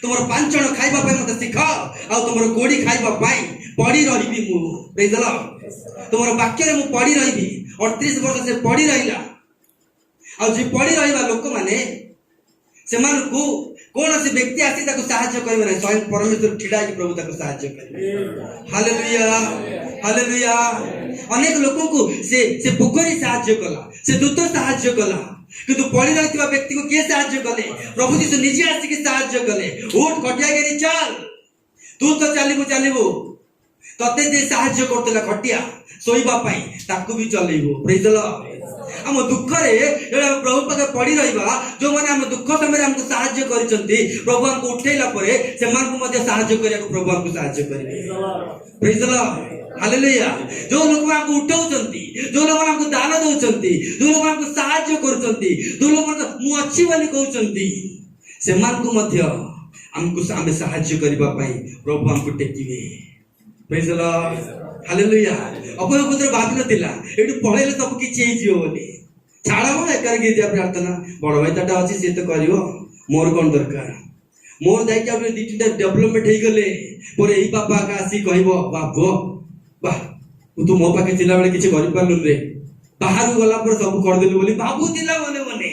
तुमर पांचण खाइबा पय मते सिखाओ आ तुमर कोडी खाइबा पय पड़ी रहिबी मु प्रेज द लॉर्ड तुमर वाक्य रे मु पड़ी रहिबी 38 वर्ष से पड़ी रहिला आ जे पड़ी रहिबा लोक माने सेमान को कौन से व्यक्ति आसी ताको सहायता करबे नै स्वयं परमेश्वर ठिडा की प्रभु ताको सहायता करबे हालेलुया हालेलुया अनेक लोगों को से पोखरी सहायता कला से दूत सहायता कला किंतु पड़ी रहितबा व्यक्ति को के सहायता कले प्रभु जी निजे आसी के सहायता कले उठ खटिया गेरी चल तू तो चालिबु तते जे साहाय्य करतला खटिया सोइबा पई ताकू भी चलेइबो प्रेज द लॉर्ड हम दुख रे एडा प्रभु पाके पड़ी रहिबा जो माने हम दुख समय हमको साहाय्य करिसंती प्रभु हमको उठेला परे से मान को मध्ये साहाय्य करिया प्रभु हमको साहाय्य करिवे प्रेज द लॉर्ड हालेलुया जो लोग हमको उठाउचंती जो लोग हमको दान दउचंती जो लोग हमको साहाय्य करूचंती जो लोग मु अच्छी वाली कहउचंती से मान को मध्ये हमको हमें साहाय्य करबा पई प्रभु हमको टेकिवे प्रेज द लॉर्ड हालेलुया अपन पुत्र भाग नथिला एटु पळेले सब किछि हेइ जियो बोली छाड़ा mo एकर गीत प्रार्थना बड़ भाई ताटा अछि से तो करियो मोर कोन दरकार मोर जाई के अपने दिटिटा डेवलपमेंट हेइ गले पर एई बाबा का आसी कहबो बाबो वाह तू मो पाके थिला बेले किछि करि पारलु रे बाहर गला पर सब कर देलु बोली बाबू थिला मने मने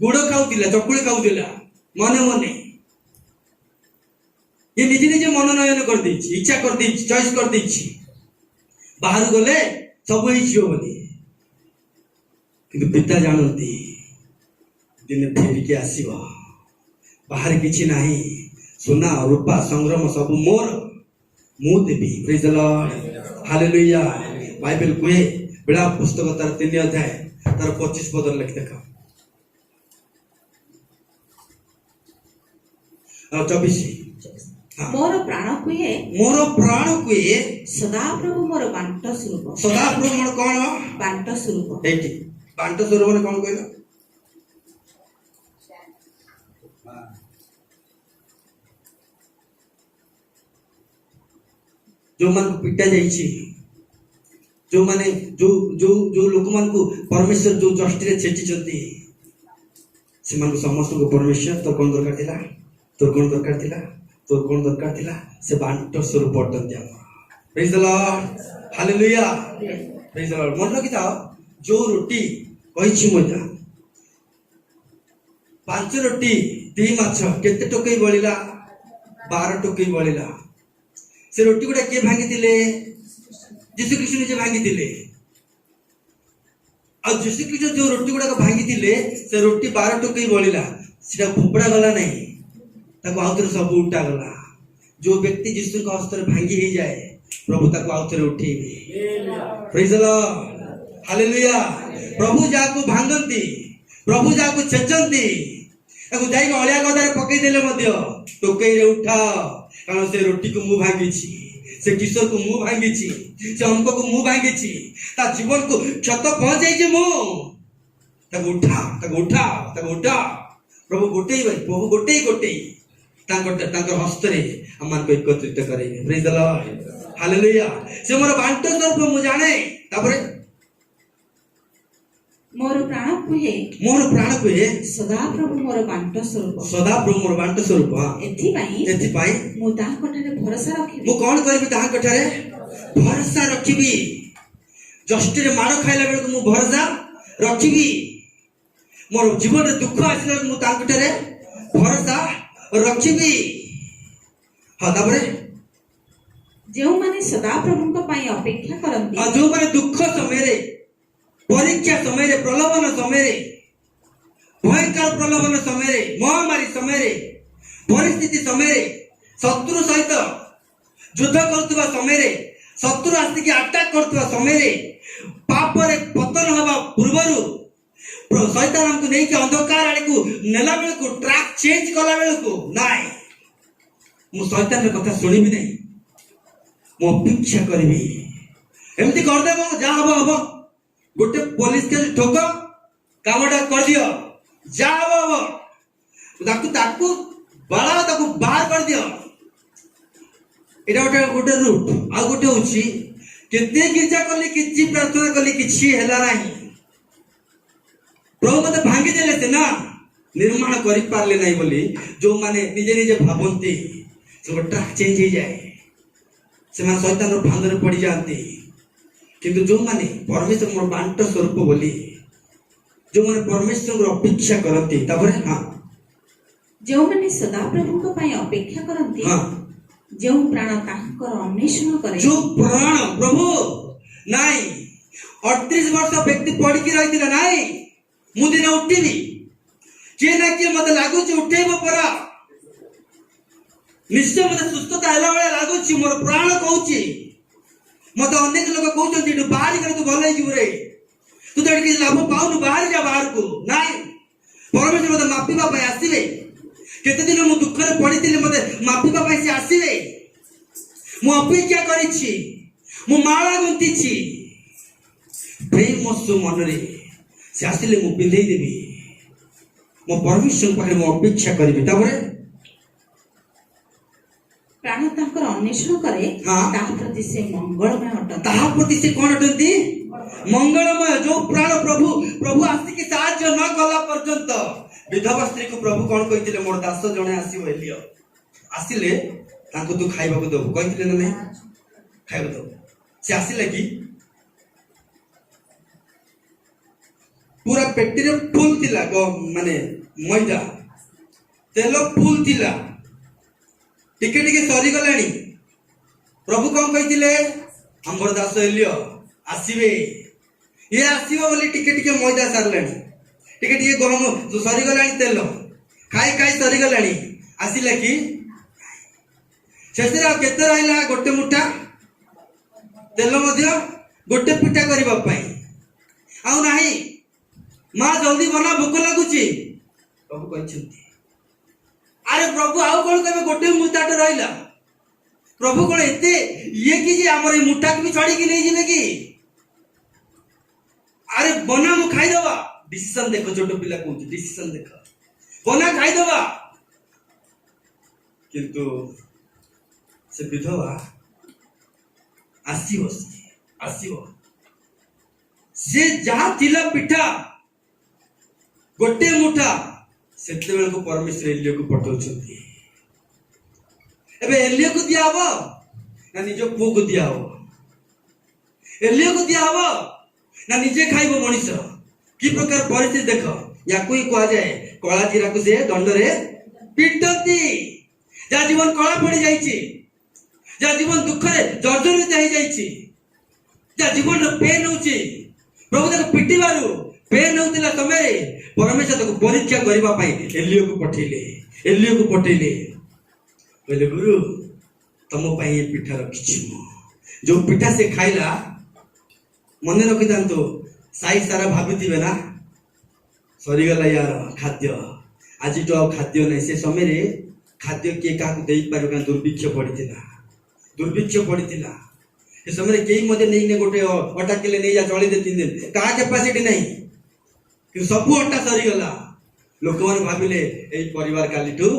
गुड़ खाउतिला चकुली खाउतिला मने मने ये निजे निजे मनोनयन कर देछि इच्छा कर देछि चॉइस कर देछि बाहर गले सब ही झियो बोली किंतु पिता जानती दिन फेरिके आसीबो बाहर किछि नाही सोना रूपा संग्राम सब मोर मु देबी praise the Lord hallelujah Bible कोए बेड़ा पुस्तक तार 3 अध्याय तार 25 पद लिख देखा और 24 मोर प्राण कुहे सदा प्रभु मोर बांट स्वरूप सदा प्रभु मोर कोन बांट स्वरूप एठी बांट स्वरूप ने कोन कहलो जो मन पिटा जाईची जो माने जो लोक मान को परमेश्वर जो जस्टिस रे छेची चंती से मान को समस्त को परमेश्वर तो कोन दरकार थिला तो कोन दरकार थिला तोर कोन दरकार थिला से बांट स्वरूप पडन दिया praise the Lord hallelujah praise the Lord मन रखि जाओ जो रोटी कहिछि मजा 5 रोटी 2 माछ केते टोकई बळिला 12 टोकई बळिला से रोटी गुडा के भांगी दिले यीशु कृष्ण ने भांगी दिले आ यीशु कृष्ण जो रोटी गुडा भांगी दिले से रोटी 12 टोकई बळिला सेटा फोपड़ा गला नहीं ताको आउथरे सब उठा गला जो व्यक्ति यीशु का हस्तर भांगी ही जाए प्रभु ताको आउथरे उठेबे प्रेज द लॉर्ड हालेलुया प्रभु जाको भांगंती प्रभु जाको छेचंती ताको जाई अळिया गदारे पकई देले मध्य टोकई रे उठा कारण से रोटी को मु भांगी छी से किशोर को मु भांगी छी से हमको को मु भांगी छी ता जीवन को क्षत पहुंचाई जे मु ताको उठा प्रभु गोटेई भाई प्रभु गोटेई तांकर हस्तरे अमान को एकत्रित करेंगे प्रेज द लॉर्ड हालेलुया से मोर बांट स्वरूप मु जाने तापरे मोर प्राण कुहे सदा प्रभु मोर बांट स्वरूप एथि पई मु ताहाकठारे भरोसा रखिबी मु कोन करबी ताहाकठारे भरोसा रखिबी जस्टिस रे मार खाइला बेल मु भरोसा रखिबी मोर जीवन रे दुख आसिला मु ताहाकठारे भरोसा रखिबी हाँ तापरे जो माने सदा प्रभु को पाई अपेक्षा करंती जो माने दुख समय रे परीक्षा समय रे प्रलोभन समय रे भयंकर प्रलोभन समय रे महामारी समय रे परिस्थिति समय रे शत्रु सहित युद्ध करतुवा समय रे शत्रु आसी के अटैक करतुवा समय रे पाप रे पतन हवा पूर्वरु शैतान हमको नहीं कि अंधकार आड़े को नेला बेल को ट्रैक चेंज कला बेल को नाइ मु शैतान रे कथा सुनिबी नहीं मु अपेक्षा करबी एमती कर देबो जा हबो गोटे पुलिस के ठोक कामटा कर दियो जा हबो ताकू बाळा ताकू बाहर कर दियो एटा गोटे रूट आ गोटे होची केते गिरजा करली किछि प्रार्थना करली किछि हैला नाही प्रभु मते भांगी देले से ना निर्माण करि पारले नाही बोली जो माने निजे निजे भाबंती सब ट्रैक चेंज हो जाए से माने शैतान रो फांदरे पड़ी जाती किंतु जो माने परमेश्वर मोर बांट स्वरूप बोली जो माने परमेश्वर को अपेक्षा करती तापर हां जो माने सदा प्रभु को पाई अपेक्षा करती हां जो प्राण तांकर अन्वेषण करे जो प्राण प्रभु नाही 38 वर्ष व्यक्ति पड़ी की रहितिला नाही मु दिन उठिबी जे ना कि मते लागु छि उठेबो परा निश्चय मते सुस्थता हैला बेला लागु छि मोर प्राण कहूछि मत अनेक लोग कहते तू बाहर कर तू भल रे तू तो किसी लाभ पाऊनु बाहर जा बाहर को नाई परमेश्वर मत मापिबा पाई आसीबे केते दिन मु दुख रे पड़ी मत मापिबा पाई से आसीबे मु अपेक्षा करिछि मु माला गुंतिछि प्रेम सु मन रे से आसिले मु पिंधेई देबी मो परमेश्वर पाखे मु अपेक्षा करिबी ताबरे प्राण तांकर अन्वेषण करे ताहा प्रति से मंगलमय अटंती ताहा प्रति से कोन अटंती मंगलमय जो प्राण प्रभु प्रभु आसी के साहाय्य न कला पर्यंत विधवा स्त्री को प्रभु कोन कहिथिले मोर दास जणे आसीबो एलियो आसिले तांको तू खाइबा को दबो कहिथिले न नहीं खाइबा दबो से आसिले कि पूरा पेटी रे फुल थिला माने मैदा तेल फुल थिला टिके टिके सरी गलानी प्रभु कौन कहिथिले हमर दास एलियो आसीबे ये आसीबो बोली टिके टिके मैदा सारलानी टिके टिके गहम सरी गलानी तेल खाई खाई सरी गलानी आसिले कि शेषरे केते रहला गोटे मुठा तेल मध्य गोटे पिठा करबा पई आउ नाही मां जल्दी बना भूख लागुची प्रभु कहछंती अरे प्रभु आउ कौन कहे गोटे मुठाट रहा प्रभु कौन एते ये कि जे हमर मुठा भी छड़ी की नहीं जिवे कि अरे बना मु खाई दवा डिसीजन देखो छोटो पिला को डिसीजन देखो बना खाई दवा किंतु से विधवा आसीबो से जहा थिला पिठा गोटे मुठा सेते बेल को परमेश्वर एलियो को पठौछंती एबे एलियो को दिया हबो ना निजो पु को दिया हबो एलियो को दिया हबो ना निजे खाइबो मनीष की प्रकार परिस्थिति देखो या कोई कहा जाए कला जीरा को से दंड रे पिटती जा जीवन कला पड़ी जाईची जा जीवन दुख रे जर्जरित हो जाईची जा जीवन पेन होची प्रभु तक पिटिबारु पेन होतिला समय परमेश्वर तक परीक्षा करबा पाई एलियो को पठेले कहले गुरु तुम पाई ये पिठा रखिछि जो पिठा से खाइला मन रखि दांतो साई सारा भाबिथिबे ना सरी गला यार खाद्य आज तो खाद्य नै से समय रे खाद्य के का को देई पारो का दुर्भिक्ष पड़ितिला ए समय रे केई मते नै ने गोटे अटा केले नै जा चली दे 3 दिन का कैपेसिटी नै कि सबु अट्टा सरी गला लोक मान भाबिले एई परिवार कालीठू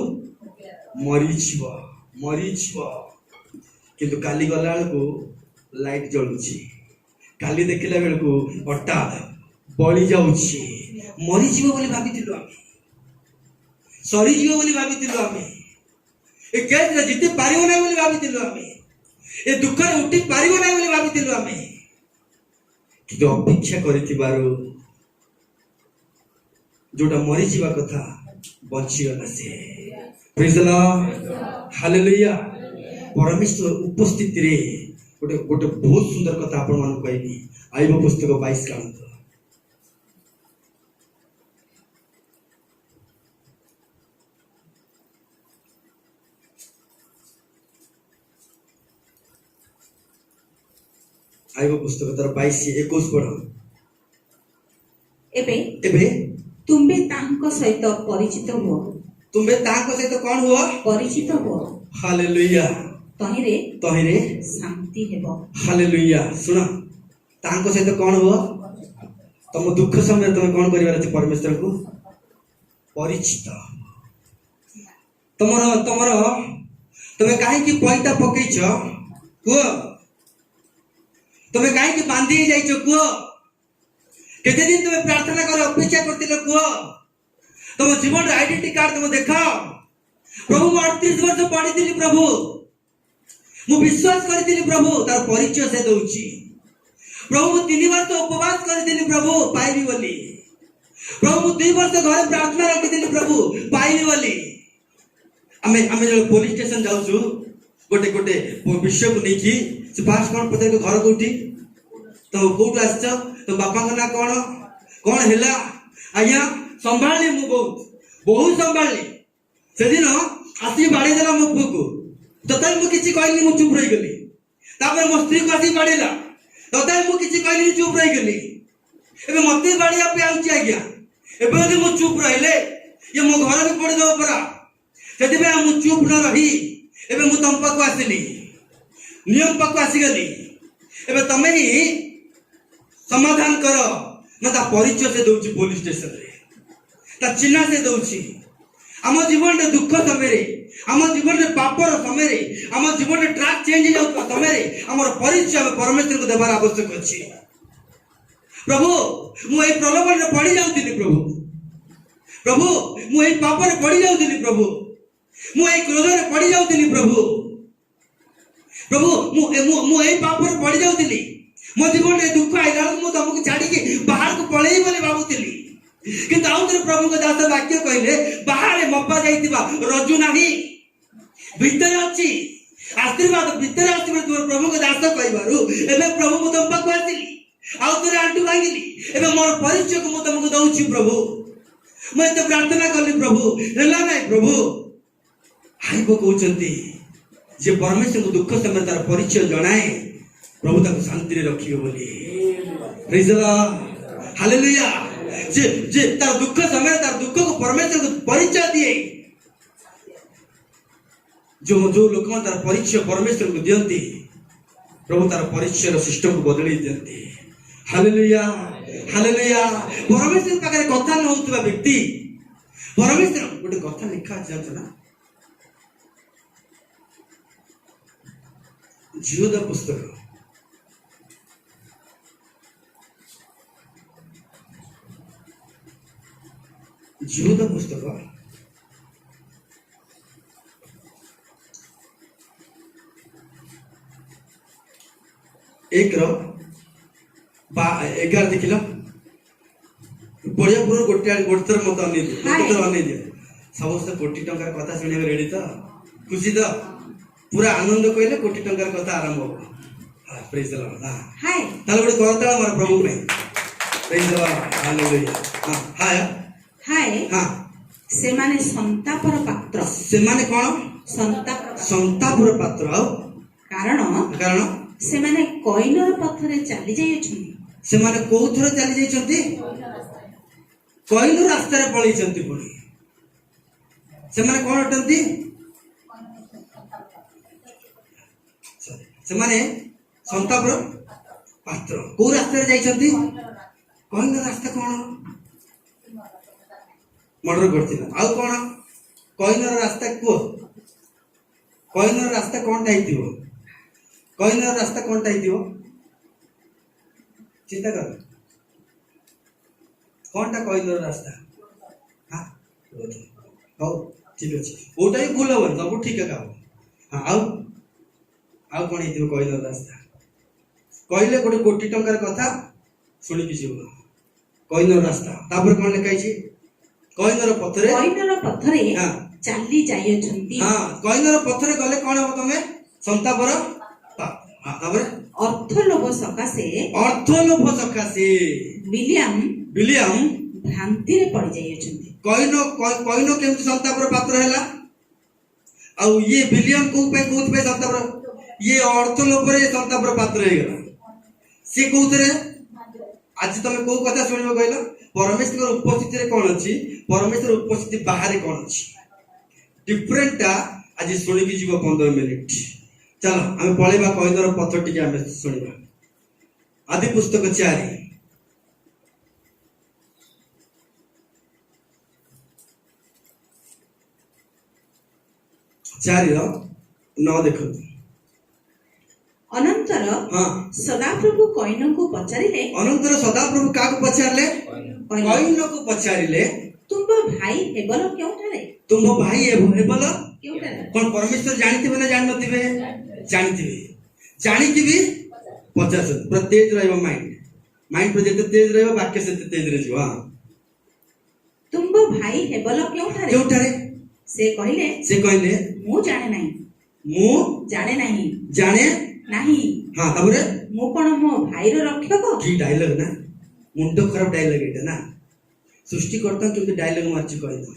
मरी छिबो किंतु काली गला को लाइट जळुची काली देखिला बेल को अट्टा बळी जाउची मरी छिबो बोली भाबितिलु आमे सरी जिवो बोली भाबितिलु आमे ए केस रे जिते पारिबो नै बोली भाबितिलु आमे ए दुख रे उठी पारिबो नै बोली भाबितिलु आमे किंतु अपेक्षा करितिबारो जोटा मरी जीवा कथा बची गला से प्रेज द लॉर्ड हालेलुया परमेश्वर उपस्थिति रे गोटे गोटे बहुत सुंदर कथा आपण मान कहबी आइबो पुस्तक 22 कांत आइबो पुस्तक तर 22 21 पढ एबे तुम्बे तांको सहित परिचित हो तुम्बे तांको सहित कौन हुआ परिचित हो हालेलुया तहिरे शांति हेबो हालेलुया सुना तांको सहित कौन हुआ तुम दुख समय तुम कौन करिवार अछि परमेश्वर को परिचित तमरो तुम काहे की पैता पकैछ को तुम काहे की बांधी जाइछ को केते दिन तुम प्रार्थना कर अपेक्षा करतिलो को तुम जीवन आइडेंटिटी कार्ड तुम देखा प्रभु 38 वर्ष पढ़ी प्रभु मु विश्वास करथिली प्रभु तार परिचय से दउची प्रभु 3 वर्ष उपवास करथिली प्रभु पाइबी बोली प्रभु 2 वर्ष घर प्रार्थना रखिथिली प्रभु पाइबी बोली हमें जो पुलिस स्टेशन जाउछु गोटे गोटे विषय को नेकी से पास कोन पते घर कोठी तो कोठ आछ तो बापा का ना कौन हैला आज्ञा संभाली मु बहुत संभाली से दिन आसी बाड़ी देला मो पुको ततल मु किछि कहली मु चुप रही गली तापर मो स्त्री को आसी बाड़ेला तथा मु किछि कहली चुप रही गेली एबे मते बाड़िया पे आउची आज्ञा एबे जे मु चुप रहिले ये मो घर में पड़ दो परा सेति बे मु चुप न रही एबे मु तम पाको आसिली नियम पाको आसी गेली एबे तमे ही समाधान करो न ता परिचय से दउची पुलिस स्टेशन रे ता चिन्हा से दउची आम जीवन रे दुख समय आम जीवन रे पापर समय आम जीवन रे ट्रैक चेंज हो जाउता समय हमर परिचय हम परमेश्वर को देबार आवश्यक अछि। प्रभु मु ए प्रलोभन रे पड़ी जाउतिली प्रभु मु ए पाप रे पड़ी जाउतिली प्रभु मु ए क्रोध रे पड़ी जाउतिली प्रभु मु ए पाप रे पड़ी जाउतिली मो जीवन रे दुख आइला मु तुमको छाड़ी के बाहर को पळेई बोले भाबुतिली किंतु आउथरे प्रभु को दास वाक्य कहले बाहर मप्पा जाइतिबा रजु नाही भीतर अछि आशीर्वाद भीतर आसीबे तोर प्रभु को दास कहबारु एबे प्रभु मु तुम पाको आसिली आउथरे आंटू भांगिली एबे मोर परिचय को मु तुमको दउची प्रभु मैं तो प्रार्थना करली प्रभु हेला नाही प्रभु हाई को कहउचंती जे परमेश्वर को दुख समय तार परिचय जणाए प्रभु ताको शांति रे रखियो बोली प्रेज द लॉर्ड हालेलुया जे जे तार दुख समय तार दुख को परमेश्वर को परिचय दिए जो जो लोक तार परिचय परमेश्वर को दियंती प्रभु तार परिचय सिस्टम को बदली दियंती हालेलुया हालेलुया परमेश्वर पाखरे कथा न होतबा व्यक्ति परमेश्वर गोटे कथा लिखा जाछ ना जीवदा पुस्तक जीवदा पुस्तक 11 देखिल बढ़िया पूरा गोटे थर मत अनेक समस्त कोटी टंकार कथा शुणा रेडी तो खुशी तो पूरा आनंद कहले कोटी टंकार कथा आरंभ हो प्रेज द लॉर्ड हाय ताले गोटे करताळ मार प्रभु पे प्रेज द लॉर्ड हालेलुया हाय हाय हां से माने संतापर पात्र से माने कोन संतापर पात्र कारण से माने कइनर पथरे चली जाय छथि से माने कोथरे चली जाय छथि कइनर रास्ता रे पळै छथि पुनी से माने कोन अटंती से माने संतापर पात्र को रास्ता रे जाय छथि कइनर रास्ता कोन मर्डर करथिला आ कोन कइनर रास्ता को कइनर रास्ता कोन टाइथिबो कइनर रास्ता कोन टाइथिबो चिंता कर कोनटा कइनर रास्ता हां हो ठीक अछि ओटाई भूल हो सब ठीक है का हां आउ कोन हेतिबो कइनर रास्ता कहले गोटे कोटी टंकार कथा सुनि कि जीव कइनर रास्ता तापर कोन लिखाइ छी कइनर पथरे हां चाली जाय छंती हां कइनर पथरे गले कोन हो तमे संतापर हां तापर अर्थ लोभ सकासे विलियम भ्रांति रे पड़ जाय छंती कइनो केमति संतापर पात्र हैला आ ये विलियम को पे संतापर ये अर्थ लोभ रे संतापर पात्र हे गेला से कोथरे आज तमे को कथा सुनिबो कहलो परमेश्वर उपस्थिति रे कोन अछि परमेश्वर उपस्थिति बाहर कोन अछि डिफरेंटा आज सुनि कि जीव 15 मिनिट चलो हम पळेबा कइनर पत्र टिके हम सुनिबा आदि पुस्तक 4 रो 9 देखो अनंतर हां सदाप्रभु कइनो को पचारिले अनंतर सदाप्रभु का को पचारले कइनो को पचारिले तुम भाई हेबल केउठारे तुम भाई हेबल केउठारे कोन परमेश्वर जानिथिबे ना जान नथिबे जानिथि भी 50 प्रत्येक रहबो माइंड पर जते तेज रहबो वाक्य से तेज रह जो हां तुम भाई हेबल केउठारे से कहले मु जाने नहीं हां तबरे मु कोन मो भाई रो रक्षक की डायलॉग ना मुंडो खराब डायलॉग एटा ना सृष्टि करता केमते डायलॉग मारची कहना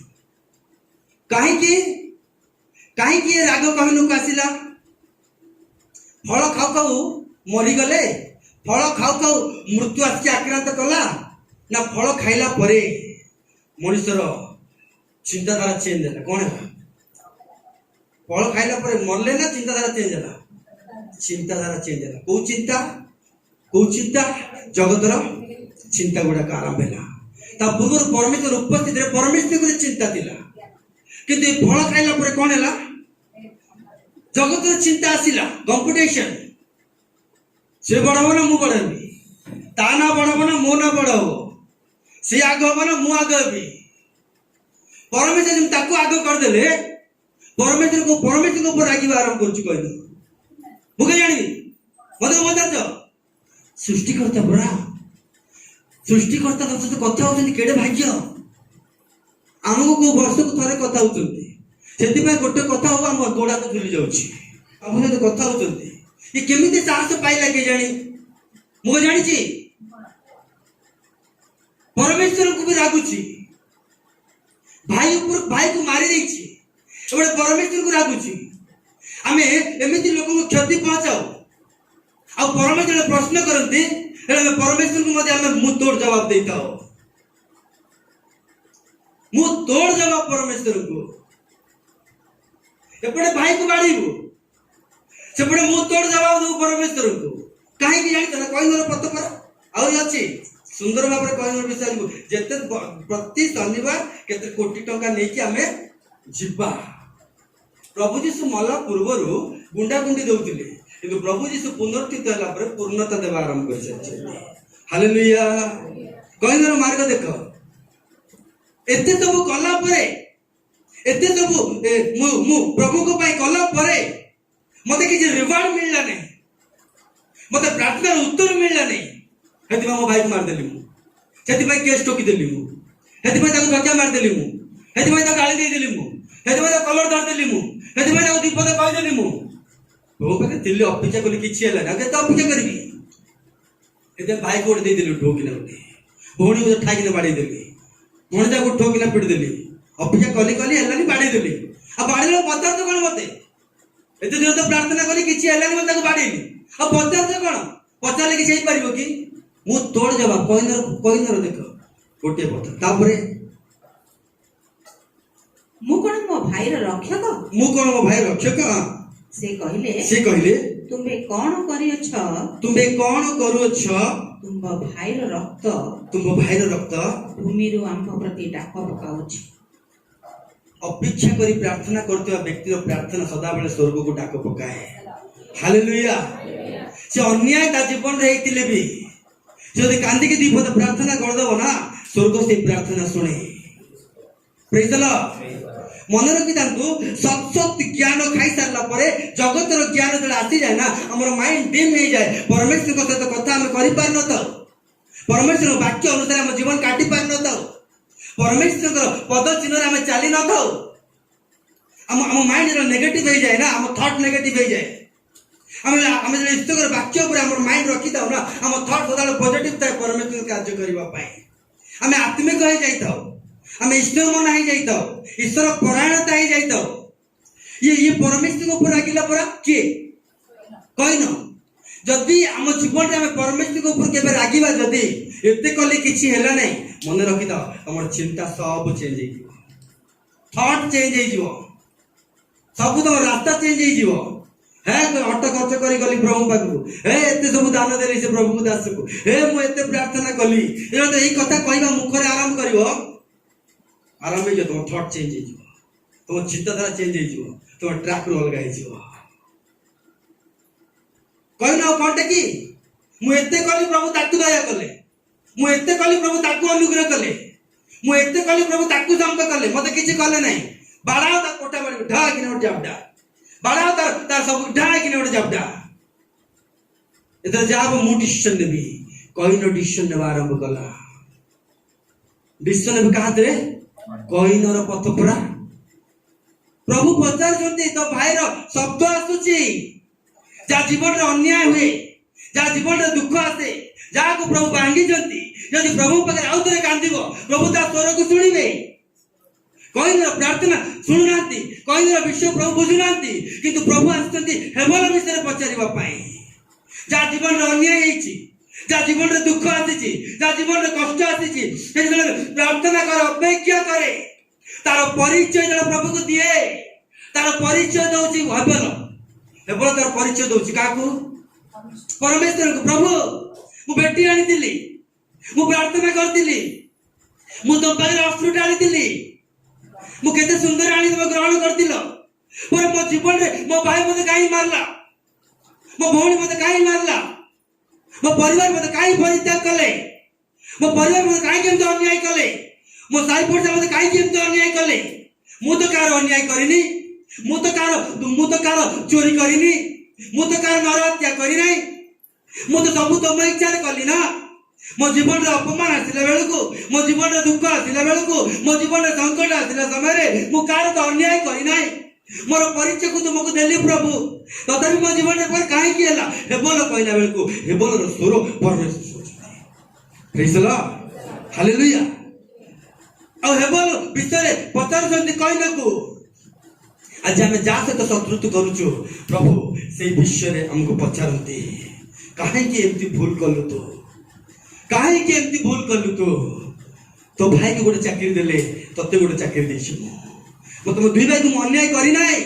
काहे कि राग कहनु कासिला फल खाऊ खाऊ मरीगले फल खाऊ खाऊ मृत्यु आसिक आक्रांत कला ना फल खाइला परे मनुष्यर चिंताधारा चेंज है कौन है फल खाइला परे मरले ना चिंताधारा चेंज है चिंताधारा चेंज है कौ चिंता जगतर चिंता गुड़ाक आरंभ है पूर्व परमेश्वर उपस्थित परमेश्वर को चिंता थिला किंतु फल खाइला परे कौन है जगतर चिंता आसिला कंपिटिशन से बढ़ाव ना मु बढ़ेबी ता ना बढ़ाव ना मो ना बढ़ाव से आग हम ना मु आग हेबी परमेश्वर ताको आग करदेले परमेश्वर को ऊपर रागिबा आरंभ करछु कहनु मुके जानी मते बताच सृष्टिकर्ता बरा सृष्टिकर्ता सहित कथा होचंदी केडे भाग्य आमको को वर्ष को थरे कथा होचंदी सेति पे गोटे कथा हो हम गोड़ा तो झुली जाउची हम सहित कथा होचंदी ये केमिति साहस पाइला के जानी मुके जानी छी परमेश्वर को भी रागुची भाई ऊपर भाई को मारी देछि एबे परमेश्वर को रागुची आमे एमिति लोक को क्षति पहुंचाओ आ परमेश्वर प्रश्न करंती एबे परमेश्वर को मध्ये आमे मुंह तोड़ जवाब देता हो मुंह तोड़ जवाब परमेश्वर को एपटे भाई को बाड़ीबू सेपटे मुंह तोड़ जवाब दो परमेश्वर को काहे की जानि तना कोइनर पत्त पर आउ अछि सुंदर भाव रे कोइनर विषय को जेते प्रति शनिवार केते कोटी टंका नै कि आमे जिबा प्रभु जीशु मला पूर्वरु गुंडा गुंडी दउतिले किंतु प्रभु जीशु पुनरुत्थित होला पर पूर्णता देबा आरंभ कर छथि हालेलुया कोइनर मार्ग देखो एते सब कला परे एते सब मु प्रभु को पाई कला परे मते किछि रिवार्ड मिलला नै मते प्रार्थना उत्तर मिलला नै हेति मो भाई को मार देली मु हेति भाई केस टोकी देली मु हेति भाई ताको धक्का मार देली मु हेति भाई ताको गाली दे देली मु हेति भाई ताको कलर धर देली मु हेति भाई ताको दीपद कह देली मु वो पाके दिल्ली अपेक्षा कली किछि हला ना तो अपेक्षा करबी हेति भाई को दे देली ठोकिना उठी भोणी को ठाकिना बाड़ी देली भोणी को ठोकिना पिट देली अपेक्षा कली कली हलानी बाड़ी देली आ बाड़ीलो पत्थर तो कोन मते एते दिन तो प्रार्थना कली किछि हलानी मते ताको बाड़ीली आ पत्थर तो कोन पचाले कि सही परिबो कि मु तोड़ जवाब कोइनर देखो गोटे पत्थर तापरे मु कोन मो भाई रो रक्षक मु कोन मो भाई रक्षक से कहले तुम्बे कोन करियछ तुम्बे कोन करूछ तुम भाई रो रक्त भूमि रो आंभ प्रति डाक पकाउछ अपेक्षा करी प्रार्थना करते व्यक्ति रो प्रार्थना सदा बेले स्वर्ग को डाक पकाए हालेलुया से अन्याय ता जीवन रे हेतिले भी जदि कांदी के दीपद प्रार्थना कर दबो ना स्वर्ग से प्रार्थना सुने प्रेज द लॉर्ड मन रखी तांतु सत ज्ञान खाई सारला परे जगतर ज्ञान जले आसी जाय ना हमर माइंड डिम हो जाय परमेश्वर को सहित कथा हम करि पार न त परमेश्वर वाक्य अनुसार हम जीवन काटी पार न त परमेश्वर पद चिन्ह रे हम चाली न थाउ हम माइंड रो नेगेटिव हो जाय ना हम थॉट नेगेटिव हो जाय हम जब ईश्वर वाक्य ऊपर हमर माइंड रखी थाउ ना हम थॉट सदा पॉजिटिव थाए परमेश्वर कार्य करबा पाए हम आत्मिक हो जाय थाउ हम ईश्वर मन हो जाय थाउ ईश्वर परायणता हो जाय थाउ ये परमेश्वर ऊपर रागिला परा के कहिन जदी हम जीवन रे हम परमेश्वर के ऊपर केबे रागिबा जदी एते कले किछि हेला नै मन रखी थाउ हमर चिंता सब चेंज हो जिवो थॉट चेंज हो जिवो सब तो रास्ता चेंज हो जिवो है ऑटो खर्च करी गली प्रभु पाखु हे एते सब दान देली से प्रभु दास को हे मु एते प्रार्थना कली ए तो एई कथा कहबा मुख रे आराम करिवो आराम हो तो थॉट चेंज हो जिवो तो चिंताधारा चेंज हो जिवो तो ट्रैक रो अलगा हो जिवो कहि न कोनटे की मु एते कली प्रभु ताकु दया कले मु एते कली प्रभु ताकु अनुग्रह कले मु एते कली प्रभु ताकु संग कले मते किछि कले नै बाड़ाओ ता कोटा बाड़ी ढा कि न जाबडा बाड़ा तार सब ढाई कि नोट जबडा इधर जाब मु डिसीजन देबी कोई नो डिसीजन नेबा आरंभ कला डिसीजन नेबी कहां रे कोई नर पथ परा प्रभु पचार जंती तो भाई रो शब्द आसुची जा जीवन रे अन्याय हुए जा जीवन रे दुख आसे जा को प्रभु भांगी जंती यदि प्रभु पकड़ आउतरे कांदिबो प्रभु ता स्वर को सुनिबे कईनर प्रार्थना शुणुना कईनर विषय प्रभु बुझुना किंतु प्रभु आसुच्च हेबल विषय पचार जहाँ जीवन अन्याय जहाँ जीवन में दुख आसी जहाँ जीवन में कष्ट आसी प्रार्थना कर अपेक्षा करे तार परिचय जन प्रभु को दिए तार परिचय दौर हेबल हेबल तार परिचय दौर क्या परमेश्वर को प्रभु मु बेटी आनी मु प्रार्थना करी मु तुम पाखे अश्रु टाणी मु केते सुंदर आनी तुम ग्रहण कर मो जीवन में मो भाई मत कहीं मारला मो भौणी मत कहीं मारला मो परिवार मत कहीं परित्याग कले मो परिवार मत कहीं केमती अन्याय कले मो साई पड़सा मत कहीं केमती अन्याय कले मु तो कार अन्याय करिनी मु तो कार चोरी करिनी मु तो कार नर हत्या करी नहीं मु तो सब तुम इच्छा कली ना मो जीवन में अपमान आसला बेलू मो जीवन में दुख आसला बेलू मो जीवन में संकट आसला समय मु कार तो अन्याय करी नहीं मोर परिचय को तुमको देली प्रभु तथापि मो जीवन में कहीं हेबल कहला बेलू हेबल स्वर परमेश्वर प्रेज द लॉर्ड हालेलुया आ हेबल विषय पचार कहना को आज आम जहाँ सहित शत्रुत्व करुचु प्रभु से विषय हमको पचारती कहीं एमती भूल कलु तो कहीं एमती भूल कलु तो भाई को गोटे चाकरी देले तते गोटे चाकरी देछि मो तुम दुई भाई को अन्याय करी नाही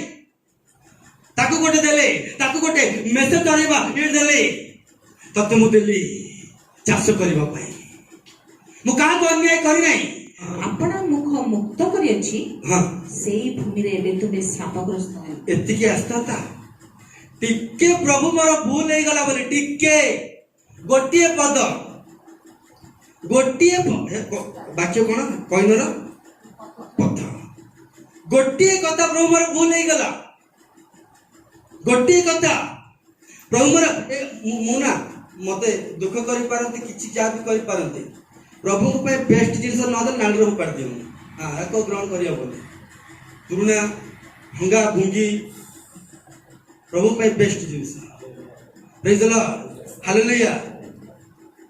ताको गोटे देले ताको गोटे मेसेज करबा ये देले तते मु देली चाष करबा पई मु का को अन्याय करी नाही आपण मुख मुक्त करी अछि हां सेई भूमि रे एबे तुमे शापग्रस्त है एतिकी आस्था टिके प्रभु मोर भूल हो गला बोले टिके गोटिए पद गोटिए वाक्य कौन कईनर पथ गोटिए कथा प्रभु मोर भूल हो गला गोटिए कथा प्रभु मोर मुना मते दुख करि पारंती किछि जा भी करि पारंती प्रभु को पे बेस्ट जिंस न दे नांगर को काट दियो हां एको ग्रहण करिया बोले तुरुना हंगा भुंगी प्रभु पे बेस्ट जिंस प्रेज द लॉर्ड हालेलुया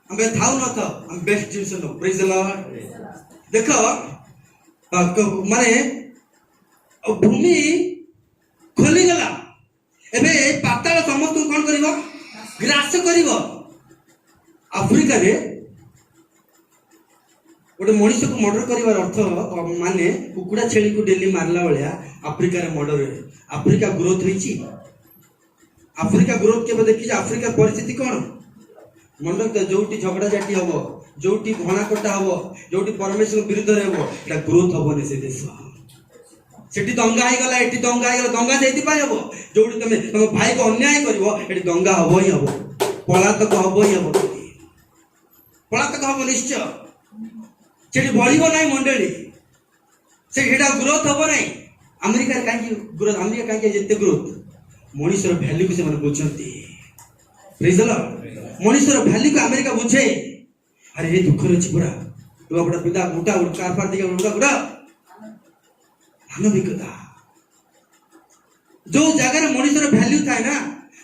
हम थाउ न था हम बेस्ट जिंस नो प्रेज द लॉर्ड देखो माने भूमि खोली गला एबे पाताल समस्त कोन करिवो ग्रास करिवो अफ्रीका रे गोटे मनुष्य को मर्डर कर अर्थ माने कुकुड़ा छेली को डेली मारला भाया आफ्रिका रे मर्डर आफ्रिका ग्रोथ होईची आफ्रिका ग्रोथ के देखी आफ्रिका परिस्थिति कौन मंडल जोटी झगड़ा झाटी हम जोटी भणा कटा हम जोटी परमेश्वर विरुद्ध रे हम एटा ग्रोथ हबने से देश सेठी दंगा हो गला एठी दंगा हो गला दंगा सेठी पाई हबो जोटी तुम भाई को अन्याय करबो एठी दंगा हबो ही हबो पलातक हबो ही हबो पलातक हबो निश्चय सेठी बढ़िबो नाही मंडली सेठा ग्रोथ हबो नाही अमेरिका काहे ग्रोथ अमेरिका काहे जेते ग्रोथ मनुष्यर भैल्यू को से बुझती प्रेज द लॉर्ड मनुष्यर भैल्यू को अमेरिका बुझे अरे ये दुख रही पूरा तू अपना पिता मोटा कार फाड़ दिया मोटा गुड़ा मानविकता जो जगह मनुष्यर भैल्यू थाए ना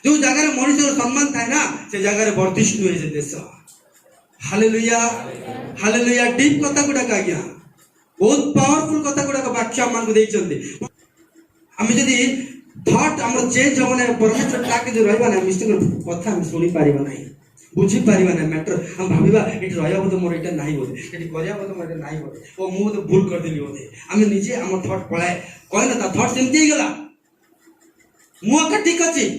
जो जगह मनुष्यर सम्मान थाए ना से जगह वर्धिष्णु हुए से देश हालेलुया हालेलुया डीप कथा गुड़ा आज्ञा बहुत पावरफुल कथा गुड़ा वाक्य आम देइछन्ते आम जदि थॉट हमर चेंज हो ना परमेश्वर टाके जो रहबा ना मिस्टर कथा हम सुनी पारिबा नाही बुझी पारिबा ना मैटर हम भाबिबा एठी रहबा तो मोर एटा नाही होते एठी करिया तो मोर एटा नाही होते ओ मु तो भूल कर देली होते हम निजे हमर थॉट पळाय कोइ ना थॉट सेमती ही गला मु का ठीक अछि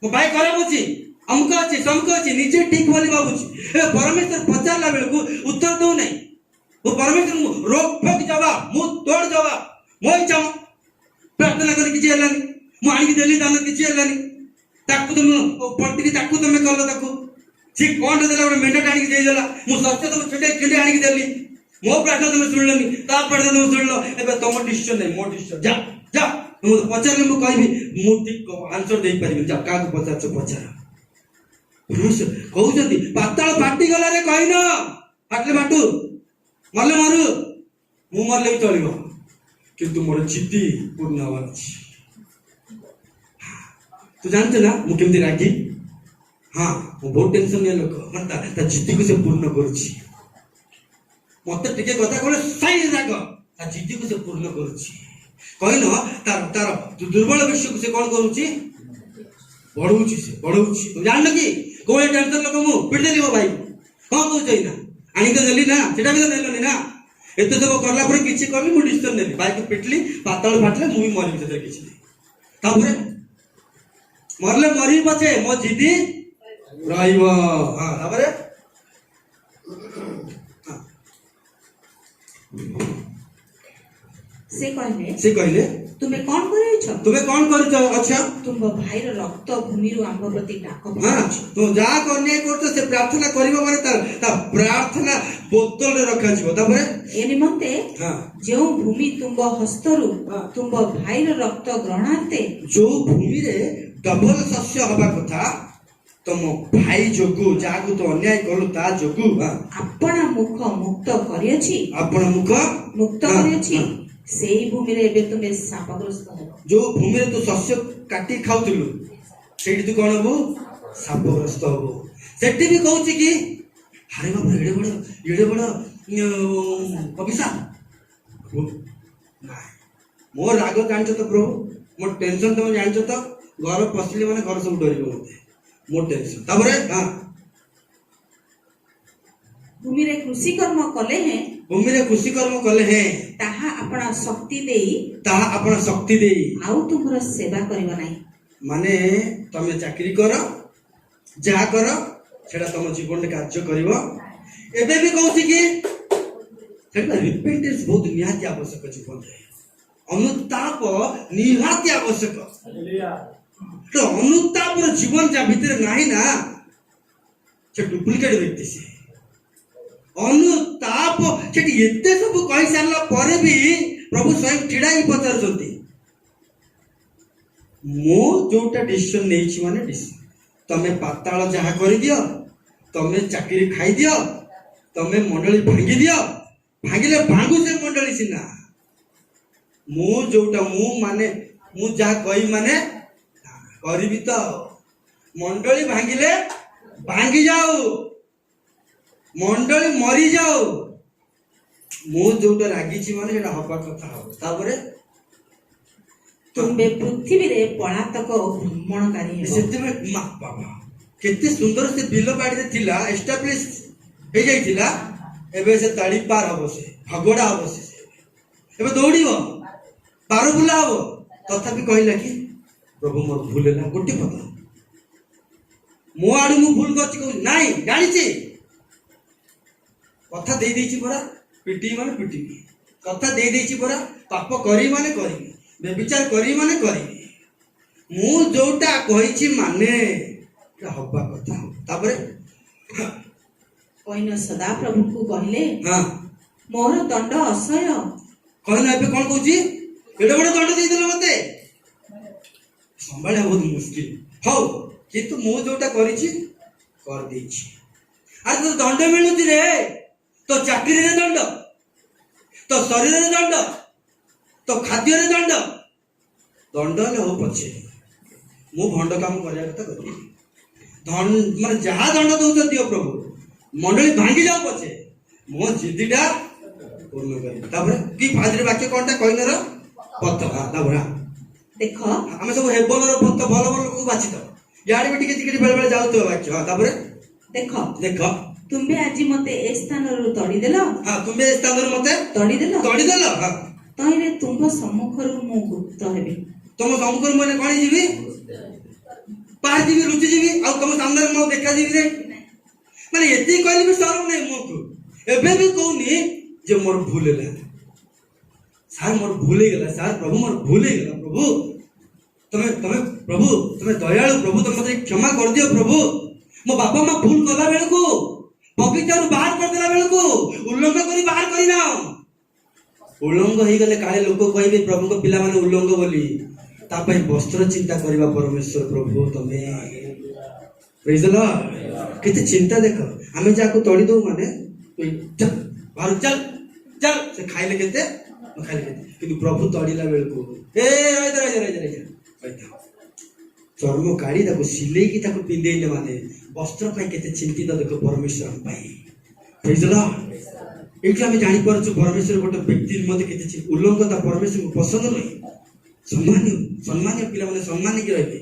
मो भाई खराब अछि हमका अछि समका अछि निजे ठीक बोली बाबूजी ए परमेश्वर पचारला बेल को उत्तर दो नहीं वो परमेश्वर रोक फेक जवाब मु तोड़ जवाब मोई चाम प्रार्थना कर किछि हलानी मु आनी देली दान किछि हलानी ताकू तुम पट्टी ताकू तुम कल ताकू सी कोन देला गोटे मेंढा टाणी दे देला मु सत्य तुम छुटे छुटे आनी देली मो प्रार्थना तुम सुनलनी ता प्रार्थना तुम सुनलो एबे तुम डिसीजन नहीं मो डिसीजन जा जा मु पचारले मु कहबी मु ठीक आंसर देई परिबी जा का को पचार पचार परमेश्वर कहउजती पाताल फाटी गला रे कहिनो फाटले बाटू मरले मारू मु मरले भी चलिबो किंतु मोर जिद्दी पूर्ण हवा अछि तू जानते ना मु केमती रागी हाँ मु बहुत टेंशन ने लोक मत जिद्दी को से पूर्ण करूची मत टिके कथा कोले सही राग ତା ଜିଦ୍କୁ ସେ ପୂର୍ଣ୍ଣ କରୁଛି। କହିନ ତାର ତାର ଦୁର୍ବଳ ବିଷୟକୁ ସେ କଣ କରୁଛି? ବଢଉଛି। ସେ ବଢଉଛି। ତୁ ଜାଣିଲ କି କୋଉ ଟେନସନ ଲୋକ ମୁଁ ପିଟିଦେଲି ମୋ ଭାଇ କଣ କହୁଛ ଏଇନା? ଆଣିକି ତ ନେଲି ନା, ସେଟା ବି ତ ନେଲନି ନା। ଏତେ ସବୁ କଲା ପରେ କିଛି କରିଲି, ମୁଁ ଡିସିସନ ନେଲି, ଭାଇକୁ ପିଟିଲି, ପାତାଳ ଫାଟିଲେ, ମୁଁ ବି ମରିବି, ସେଥିରେ କିଛି ନାହିଁ। ତାପରେ ମରିଲେ ମରିବି ପଛେ ମୋ ଜିଦି ରହିବ। ହଁ ତାପରେ ସେ କହିଲେ ତୁମେ କଣ କରିଛ? ଆଚ୍ଛା ତୁମ ଭାଇର ରକ୍ତ ଭୂମିରୁ ଆମ ପ୍ରତି ଡାକ ତୁ ଯାହା ଅନ୍ୟାୟ କରୁଛ ସେ ପ୍ରାର୍ଥନା କରିବ ମାନେ ତା ପ୍ରାର୍ଥନା ବୋତଲରେ ରଖାଯିବ। ତାପରେ ଏ ନିମନ୍ତେ ଯେଉଁ ଭୂମି ତୁମ ହସ୍ତରୁ ତୁମ ଭାଇର ରକ୍ତ ଗ୍ରହଣାନ୍ତେ, ଯୋଉ ଭୂମିରେ ଡବଲ ଶସ୍ୟ ହବା କଥା ତମ ଭାଇ ଯୋଗୁ, ଯାହାକୁ ତୁ ଅନ୍ୟାୟ କଲୁ ତା ଯୋଗୁ ଆପଣା ମୁଖ ମୁକ୍ତ କରିଅଛି, ମୁକ୍ତ କରିଅଛି, ସେଇ ଭୂମିରେ ଏବେ ତୁମେ ଶାପଗ୍ରସ୍ତ ହେବ। ଯୋଉ ଭୂମିରେ ତୁ ଶସ୍ୟ କାଟି ଖାଉଥିଲୁ ସେଇଠି ତୁ କଣ ହବୁ? ଶାପଗ୍ରସ୍ତ ହବୁ। ସେଠି ବି କହୁଛି କି ଆରେ ବାବା ଏଡେ ବଡ ଅଭିଶାପ। ମୋ ରାଗ ଜାଣିଛ ତ ପ୍ରଭୁ, ମୋ ଟେନସନ ତମେ ଜାଣିଛ ତ। ଘର ପଶିଲେ ମାନେ ଘର ସବୁ ଡରିବ ମତେ, ମୋ ଟେନସନ। ତାପରେ ଭୂମିରେ କୃଷି କର୍ମ କଲେ ହେଁ ତାହା ଆପଣା ଶକ୍ତି ଦେଇ ଆଉ ତୁମର ସେବା କରିବ ନାହିଁ। ମାନେ ତମେ ଚାକିରି କର, ଯାହା କର ସେଟା ତମ ଜୀବନରେ କାର୍ଯ୍ୟ କରିବ। ଏବେ ବି କହୁଛି କି ସେଟା ରିପେଣ୍ଟେନ୍ସ ବହୁତ ନିହାତି ଆବଶ୍ୟକ ଜୀବନରେ, ଅନୁତାପ ନିହାତି ଆବଶ୍ୟକ। ଅନୁତାପର ଜୀବନ ଯାହା ଭିତରେ ନାହିଁ ନା, ସେ ଡୁପ୍ଲିକେଟ ବ୍ୟକ୍ତି। ସେ ଅନୁତାପ ସେଠି ଏତେ ସବୁ କହି ସାରିଲା ପରେ ବି ପ୍ରଭୁ ସ୍ୱୟଂ ଛିଡା ହେଇ ପଚାରୁଛନ୍ତି, ମୁଁ ଯୋଉଟା ଡିସିସନ ନେଇଛି ମାନେ ଡିସିସନ, ତମେ ପାତାଳ ଯାହା କରିଦିଅ, ତମେ ଚାକିରି ଖାଇଦିଅ, ତମେ ମଣ୍ଡଳୀ ଭାଙ୍ଗି ଦିଅ, ଭାଙ୍ଗିଲେ ଭାଙ୍ଗୁ ସେ ମଣ୍ଡଳୀ ସିନା, ମୁଁ ଯୋଉଟା ମୁଁ ଯାହା କହିବି ମାନେ କରିବି ତ। ମଣ୍ଡଳୀ ଭାଙ୍ଗିଲେ ଭାଙ୍ଗି ଯାଉ, ମଣ୍ଡଳୀ ମରିଯାଉ, ମୁଁ ଯୋଉଟା ରାଗିଛି ମାନେ ସେଟା ହବା କଥା ହବ। ତାପରେ ତୁମେ ପୃଥିବୀରେ ପଳାତକ ଓ ଭ୍ରମଣକାରୀ ହେବ। ସେଥିପାଇଁ ବାବା କେତେ ସୁନ୍ଦର ସେ ବିଲ ବାଡିରେ ଥିଲା, ଏଷ୍ଟାବ୍ଲିଶ ହେଇଯାଇଥିଲା। ଏବେ ସେ ତାଳି ପାର ହବ, ସେ ଭଗଡା ହବ, ସେ ଏବେ ଦୌଡ଼ିବ, ବାରବୁଲା ହବ। ତଥାପି କହିଲା କି ପ୍ରଭୁ ମୋର ଭୁଲ ହେଲା, ଗୋଟେ ପଦ ମୋ ଆଡୁ ମୁଁ ଭୁଲ କରିଛି କହୁଛି ନାଇଁ, ଜାଣିଛି କଥା ଦେଇଛି ପରା, ପିଟିବି ମାନେ ପିଟିବି, କଥା ଦେଇଛି ପରା, ପାପ କରିବି ମାନେ କରିବି, ବେବିଚାର କରିବି ମାନେ କରିବି, ମୁଁ ଯୋଉଟା କହିଛି ମାନେ ହବା କଥା। ତାପରେ କଇନ ସଦାପ୍ରଭୁଙ୍କୁ କହିଲେ, ମୋର ଦଣ୍ଡ ଅସହ୍ୟ। କହିଲା ଏବେ କଣ କହୁଛି? ଏଡେ ବଡ ଦଣ୍ଡ ଦେଇଦେଲ ମତେ, ସମ୍ଭାଳିବା ବହୁତ ମୁସ୍କିଲ। ହଉ କିନ୍ତୁ ମୁଁ ଯୋଉଟା କରିଛି କରିଦେଇଛି। ଆରେ ତ ଦଣ୍ଡ ମିଳୁଛି ରେ, ତ ଚାକିରିରେ ଦଣ୍ଡ, ତ ଶରୀରରେ ଦଣ୍ଡ, ତ ଖାଦ୍ୟରେ ଦଣ୍ଡ ହେଲେ ହଉ ପଛେ ମୁଁ ଭଣ୍ଡ କାମ କରିବା କଥା କରିବି। ମାନେ ଯାହା ଦଣ୍ଡ ଦଉଛ ଦିଅ ପ୍ରଭୁ, ମଣ୍ଡଳୀ ଭାଙ୍ଗି ଯାଉ ପଛେ ମୋ ଜିଦିଟା ପୂର୍ଣ୍ଣ କରିବି। ତାପରେ କି ଫାଦରେ ବାକ୍ୟ କଣଟା କହିନର ପଥ। ତାପରେ ଦେଖ ଆମେ ସବୁ ହେବନର ପଥ ଭଲ ଲୋକକୁ ବାଛିଦବ, ଇଆଡେ ବି ଟିକେ ବେଳେ ବେଳେ ଯାଉଥିବ ବାକ୍ୟ। ତାପରେ ଦେଖ ତୁମେ ଆଜି ମତେ ଏ ସ୍ଥାନରୁ ତଡ଼ିଦେଲ, ତୁମେ ଏ ସ୍ଥାନରୁ ମତେ ତଡ଼ିଦେଲ। ତହିଁରେ ତୁମ୍ଭ ସମ୍ମୁଖରୁ ମୁଁ ଗୁପ୍ତ ହେବି। ତମ ସମ୍ମୁଖରୁ ମୁଁ କଣ ଯିବି? ପାହାଯିବି, ଲୁଚିଯିବି, ଆଉ ତମ ସାମ୍ନାରେ ମୁଁ ଦେଖାଯିବି ରେ। ମାନେ ଏତିକି କହିଲେ ବି ସର ନାହିଁ ମୁହଁକୁ। ଏବେ ବି କହୁନି ଯେ ମୋର ଭୁଲ ହେଲା ସାର୍, ମୋର ଭୁଲ ହେଇଗଲା ସାର୍, ପ୍ରଭୁ ମୋର ଭୁଲ ହେଇଗଲା, ପ୍ରଭୁ ତମେ ପ୍ରଭୁ ତମେ ଦୟାଳୁ, ପ୍ରଭୁ ତମେ ମତେ କ୍ଷମା କରିଦିଅ ପ୍ରଭୁ। ମୋ ବାପା ମା ଭୁଲ କଲା ବେଳକୁ, ବଗିଚାରୁ ବାହାର କରିଦେଲା ବେଳକୁ ଉଲ୍ଲଙ୍ଘ କରି ବାହାର କରିନାଅ। ଉଲ୍ଲଙ୍ଘ ହେଇଗଲେ କାଳେ ଲୋକ କହିବେ ପ୍ରଭୁଙ୍କ ପିଲାମାନେ ଉଲ୍ଲଙ୍ଘ ବୋଲି, ତା ପାଇଁ ବସ୍ତ୍ର ଚିନ୍ତା କରିବା ପରମେଶ୍ୱର ପ୍ରଭୁ ତମେ। ପ୍ରେଜ୍ ଦ ଲର୍ଡ। କେତେ ଚିନ୍ତା ଦେଖ, ଆମେ ଯାହାକୁ ତଡ଼ି ଦଉ ମାନେ ବାହାର ଚାଲ ଚାଲ, ସେ ଖାଇଲେ କେତେ ଖାଇଲେ କେତେ, କିନ୍ତୁ ପ୍ରଭୁ ତଡ଼ିଲା ବେଳକୁ ଚର୍ମ କାଢି ତାକୁ ସିଲେଇକି ତାକୁ ପିନ୍ଧେଇଲେ ମାନେ ବସ୍ତ୍ର ପାଇଁ କେତେ ଚିନ୍ତିତ ଦେଖ ପରମେଶ୍ୱର ପାଇଁ। ପ୍ରେଜ୍ ଦ ଲର୍ଡ। ଏଇଠି ଆମେ ଜାଣିପାରୁଛୁ ପରମେଶ୍ୱର ଗୋଟେ ବ୍ୟକ୍ତି ନିମନ୍ତେ କେତେ ଉଲ୍ଲଂଘତା ପରମେଶ୍ୱରଙ୍କୁ ପସନ୍ଦ ନୁହେଁ। ସମ୍ମାନୀୟ ପିଲାମାନେ ସମ୍ମାନିକି ରହିବେ।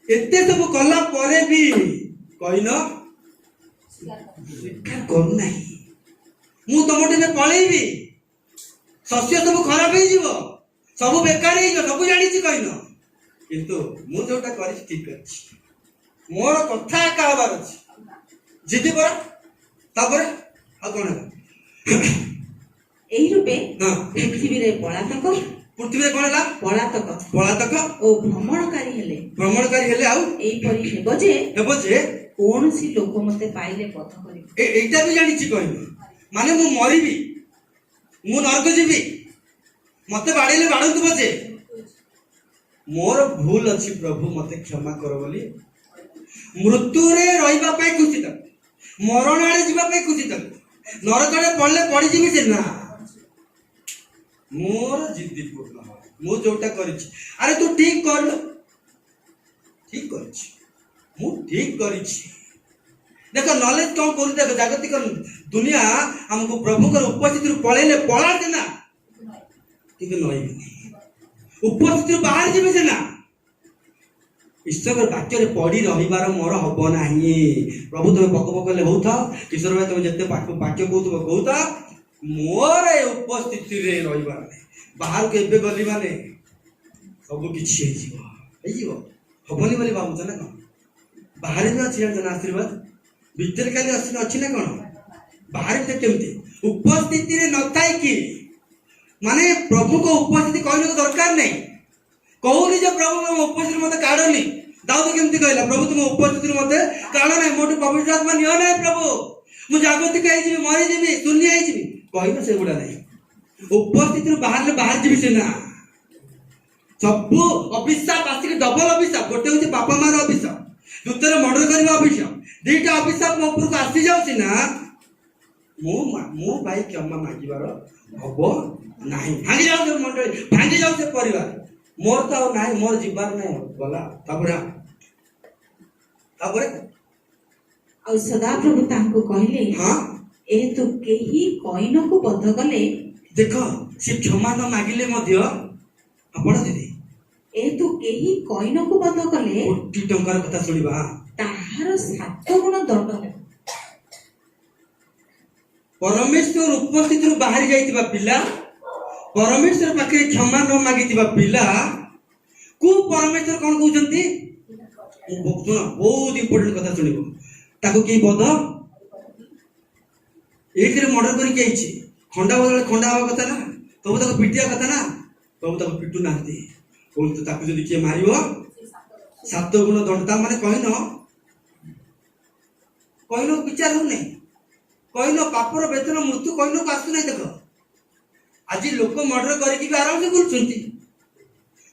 ଏତେ ସବୁ କଲା ପରେ ବି କହିନ ସ୍ୱୀକାର କରୁନାହିଁ। ମୁଁ ତମଠୁ ଏବେ ପଳେଇବି, ଶସ୍ୟ ସବୁ ଖରାପ ହେଇଯିବ, ସବୁ ବେକାର ହେଇଯିବ, ସବୁ ଜାଣିଛି କହିନ, କିନ୍ତୁ ମୁଁ ଯୋଉଟା କରିଛି ଠିକ କରିଛି, ମୋର କଥା ଏକା ହବାର ଅଛି, ଜିଦି ପରା। ତାପରେ ଆଉ କଣ ହେଲା? ଏହି ରୂପେ ହଁ। ପୃଥିବୀରେ ପଳାତକ ହେଲା ପଳାତକ ଓ ଭ୍ରମଣକାରୀ ହେଲେ ଆଉ ଏଇପରି ହେବ ଯେ କୌଣସି ଲୋକ ମତେ ପାଇଲେ ବଧ କରିବ। ଏଇଟା ବି ଜାଣିଛି କହିନି, ମାନେ ମୁଁ ମରିବି, ମୁଁ ନରକ ଯିବି, ମତେ ବାଡେଇଲେ ବାଡନ୍ତୁ ପଛେ, ମୋର ଭୁଲ ଅଛି ପ୍ରଭୁ ମତେ କ୍ଷମା କର ବୋଲି ମୃତ୍ୟୁରେ ରହିବା ପାଇଁ ଖୁସି ତାକୁ, ମରଣ ଆଡେ ଯିବା ପାଇଁ ଖୁସି ତାକୁ, ନରକରେ ପଡିଲେ ପଡିଯିବି ସେ ନା, ମୋର ଜିଦ୍ଦି ପୂର୍ଣ୍ଣ ହବ, ମୁଁ ଯୋଉଟା କରିଛି। ଆରେ ତୁ ଠିକ କରିଲୁ, ଠିକ କରିଛି, ମୁଁ ଠିକ କରିଛି। ଦେଖ ନଲେଜ କଣ କରୁଛି, ଦେଖ ଜାଗତିକ ଦୁନିଆ ଆମକୁ ପ୍ରଭୁଙ୍କର ଉପସ୍ଥିତିରୁ ପଳେଇଲେ ପଳାନ୍ତି ନା, କିନ୍ତୁ ନଇବେନି, ଉପସ୍ଥିତିରୁ ବାହାରି ଯିବେ ସିନା, ଈଶ୍ୱର ବାକ୍ୟରେ ପଡି ରହିବାର ମୋର ହବ ନାହିଁ। ପ୍ରଭୁ ତମେ ପକ ପକେଇଲେ ହଉଥାଅ, ଈଶ୍ୱର ଭାଇ ତମେ ଯେତେ ବାକ୍ୟ କହୁଥିବ କହୁଥାଅ, ମୋର ଏ ଉପସ୍ଥିତିରେ ରହିବାର ନାହିଁ। ବାହାରକୁ ଏବେ ଗଲି ମାନେ ସବୁ କିଛି ହେଇଯିବ ହବନି ବୋଲି ଭାବୁଛ ନା କଣ? ବାହାରେ ବି ଅଛି ଜାଣିଛ ନା ଆଶୀର୍ବାଦ, ଭିତରେ ଖାଲି ଅଛି ନା କଣ? ବାହାରେ କେମିତି ଉପସ୍ଥିତିରେ ନଥାଏ କି, ମାନେ ପ୍ରଭୁଙ୍କ ଉପସ୍ଥିତି କହିବାକୁ ଦରକାର ନାହିଁ। କହୁନି ଯେ ପ୍ରଭୁ ମୋ ଉପସ୍ଥିତି ମତେ କାଢନି। ଦାଉଦ କେମିତି କହିଲା, ପ୍ରଭୁ ତୁମ ଉପସ୍ଥିତିରୁ ମତେ କାଢ ନାହିଁ, ମୋଠୁ ପବିତ୍ର ଆତ୍ମା ନିଅ ନାହିଁ ପ୍ରଭୁ, ମୁଁ ଜାଗତିକ ହେଇଯିବି, ମରିଯିବି, ଶୂନ୍ୟ ହେଇଯିବି, କହିବ ସେଗୁଡା ନାହିଁ। ଉପସ୍ଥିତିରୁ ବାହାରିଲେ ବାହାରିଯିବି ସିନା। ସବୁ ଅଭିଶାପ ଆସିକି ଡବଲ ଅଭିଶାପ, ଗୋଟେ ହଉଛି ବାପା ମାର ଅଭିଶାପ, ଦ୍ୱିତୀୟରେ ମର୍ଡର କରିବା ଅଭିଶାପ, ଦିଟା ଅଭିଶାପ ମୋ ଉପରକୁ ଆସି ଯାଉଛି ନା, ମୁଁ ଭାଇ କ୍ଷମା ମାଗିବାର ହବ ନାହିଁ। ଭାଙ୍ଗି ଯାଉ ସେ ମଣ୍ଡଳୀ, ଭାଙ୍ଗି ଯାଉ ସେ ପରିବାର, ମୋର ତ ଆଉ ନାହିଁ, ମୋର ଯିବାର ନାହିଁ, ଗଲା। ତାପରେ ଆଉ ସଦାପ୍ରଭୁ ତାଙ୍କୁ କହିଲେ, ହଁ ଏହେତୁ କେହି କଇନକୁ ବଧ କଲେ, ଦେଖ ସେ କ୍ଷମା ନ ମାଗିଲେ ମଧ୍ୟ ଆପଣ ଦିଦି ଏହେତୁ କେହି କଇନକୁ ବଧ କଲେ କୋଟି ଟଙ୍କାର କଥା ଶୁଣିବା, ତାହାର 7 ଗୁଣ ଦଣ୍ଡ ହେବ। ପରମେଶ୍ୱର ଉପସ୍ଥିତିରୁ ବାହାରି ଯାଇଥିବା ପିଲା, ପରମେଶ୍ୱର ପାଖରେ କ୍ଷମା ନ ମାଗିଥିବା ପିଲା କୁ ପରମେଶ୍ୱର କଣ କହୁଛନ୍ତି? ବହୁତ ଇମ୍ପୋର୍ଟାଣ୍ଟ କଥା ଶୁଣିବ। ତାକୁ କେହି ବଧ, ଏଇଥିରେ ମର୍ଡର କରିକି ଆଇଛି, ଖଣ୍ଡା ବଦଳରେ ଖଣ୍ଡା ହବା କଥା ନା, ତବୁ ତାକୁ ପିଟିବା କଥା ନା, ତବୁ ତାକୁ ପିଟୁ ନାହାନ୍ତି। ତାକୁ ଯଦି କିଏ ମାରିବ 7 ଗୁଣ ଦଣ୍ଡ। ତା ମାନେ କହିନ ବିଚାର ହଉନାହିଁ, କହିନ ପାପର ବେତନ ମୃତ୍ୟୁ କହିନକୁ ଆସୁନାହିଁ। ଦେଖ ଆଜି ଲୋକ ମର୍ଡର କରିକି ବି ଆରାମସେ ବୁଲୁଛନ୍ତି,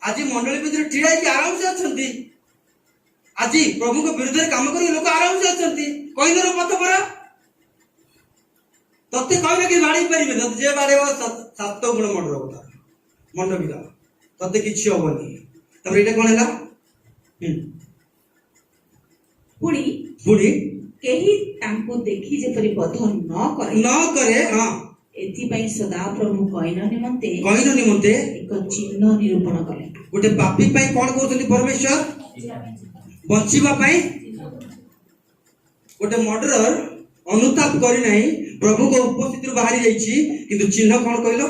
ଆଜି ମଣ୍ଡଳୀ ଭିତରେ ଠିଆ ହେଇକି ଆରାମସେ ଅଛନ୍ତି, ଆଜି ପ୍ରଭୁଙ୍କ ବିରୁଦ୍ଧରେ କାମ କରିକି ଲୋକ ଆରାମସେ ଅଛନ୍ତି। କହିନର ପଥ ପରା, ତତେ କହିଲେ କି ବାଡେଇ ପାରିବେ, ତତେ ଯେ ବାଡେଇବ 7 ଗୁଣ ମର୍ଡର ହବ, ତାର ମଣ୍ଡ ବିଧା, ତତେ କିଛି ହବନି। ତାପରେ ଏଇଟା କଣ ହେଲା? ପୁଣି କେହି ତାଙ୍କୁ ଦେଖି ଯେପରି ବଧ ନ କରେ, ହଁ, ଏଥିପାଇଁ ସଦାପ୍ରଭୁ କଇନ ନିମନ୍ତେ ଏକ ଚିହ୍ନ ନିରୂପଣ କଲେ। ଗୋଟେ ପାପୀ ପାଇଁ କଣ କହୁଛନ୍ତି ପରମେଶ୍ୱର? ବଞ୍ଚିବା ପାଇଁ। ଗୋଟେ ମର୍ଡରର ଅନୁତାପ କରିନାହିଁ, ପ୍ରଭୁଙ୍କ ଉପସ୍ଥିତିରୁ ବାହାରି ଯାଇଛି, କିନ୍ତୁ ଚିହ୍ନ କଣ କହିଲ?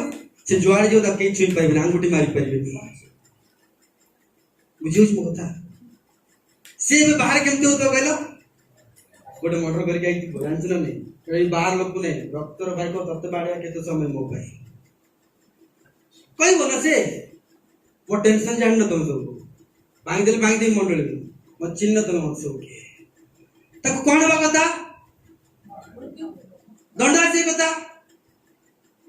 ସେ ଯୁଆଡେ ଯିବ ତାକୁ କେହି ଛୁଇଁ ପାରିବେନି, ଆଙ୍ଗୁଠି ମାରି ପାରିବେନି। ବୁଝିହଉଛି ମୋ କଥା? ସେ ଏବେ ବାହାରେ କେମିତି ହଉଥିବ କହିଲ? ଗୋଟେ ମର୍ଡର କରିକି ଆଇଥିବ, ଜାଣିଛୁ ନା ନାଇଁ? ଏଇ ବାହାର ଲୋକ ନାଇଁ, ରକ୍ତର ଭାଇ ତତେ ବାଡେଇବା କେତେ ସମୟ ମୋ ପାଇଁ କହିବ ନା ସେ? ମୋ ଟେନସନ ଜାଣିନ ତମେ ସବୁ, ଭାଙ୍ଗିଦେବି ମଣ୍ଡଳୀ, ମୋ ଚିହ୍ନ ତମେ ମତେ ସବୁ କିଏ, ତାକୁ କଣ ହେବା କଥା? ଦଣ୍ଡ ଆସିବା କଥା।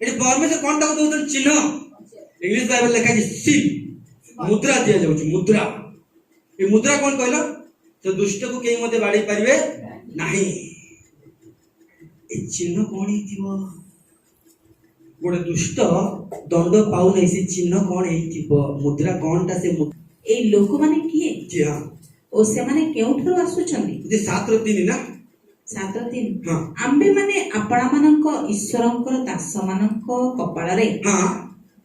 ଏଠି ପରମେଶ୍ୱର କଣ ତାକୁ ଦଉଛନ୍ତି? ଚିହ୍ନ। ଇଂଲିଶ ବାଇବେଲ ଲେଖା ଅଛି ସିଲ୍, ମୁଦ୍ରା ଦିଆଯାଉଛି, ମୁଦ୍ରା। ଏ ମୁଦ୍ରା କଣ କହିଲ? ସେ ଦୁଷ୍ଟକୁ କେହି ମତେ ବାଡେଇ ପାରିବେ ନାହିଁ। ଏ ଚିହ୍ନ କଣ ହେଇଥିବ? ଗୋଟେ ଦୁଷ୍ଟ ଦଣ୍ଡ ପାଉନାହିଁ, ସେ ଚିହ୍ନ କଣ ହେଇଥିବ? ମୁଦ୍ରା କଣଟା? ସେ ଏଇ ଲୋକମାନେ କିଏ ଓ ସେମାନେ କେଉଁଠାରୁ ଆସୁଛନ୍ତି? 7:3 ନା, 7:3 ହଁ ଆମ୍ଭେ ମାନେ ଆପଣା ମାନଙ୍କ ଈଶ୍ୱରଙ୍କର ଦାସ ମାନଙ୍କ କପାଳରେ ହଁ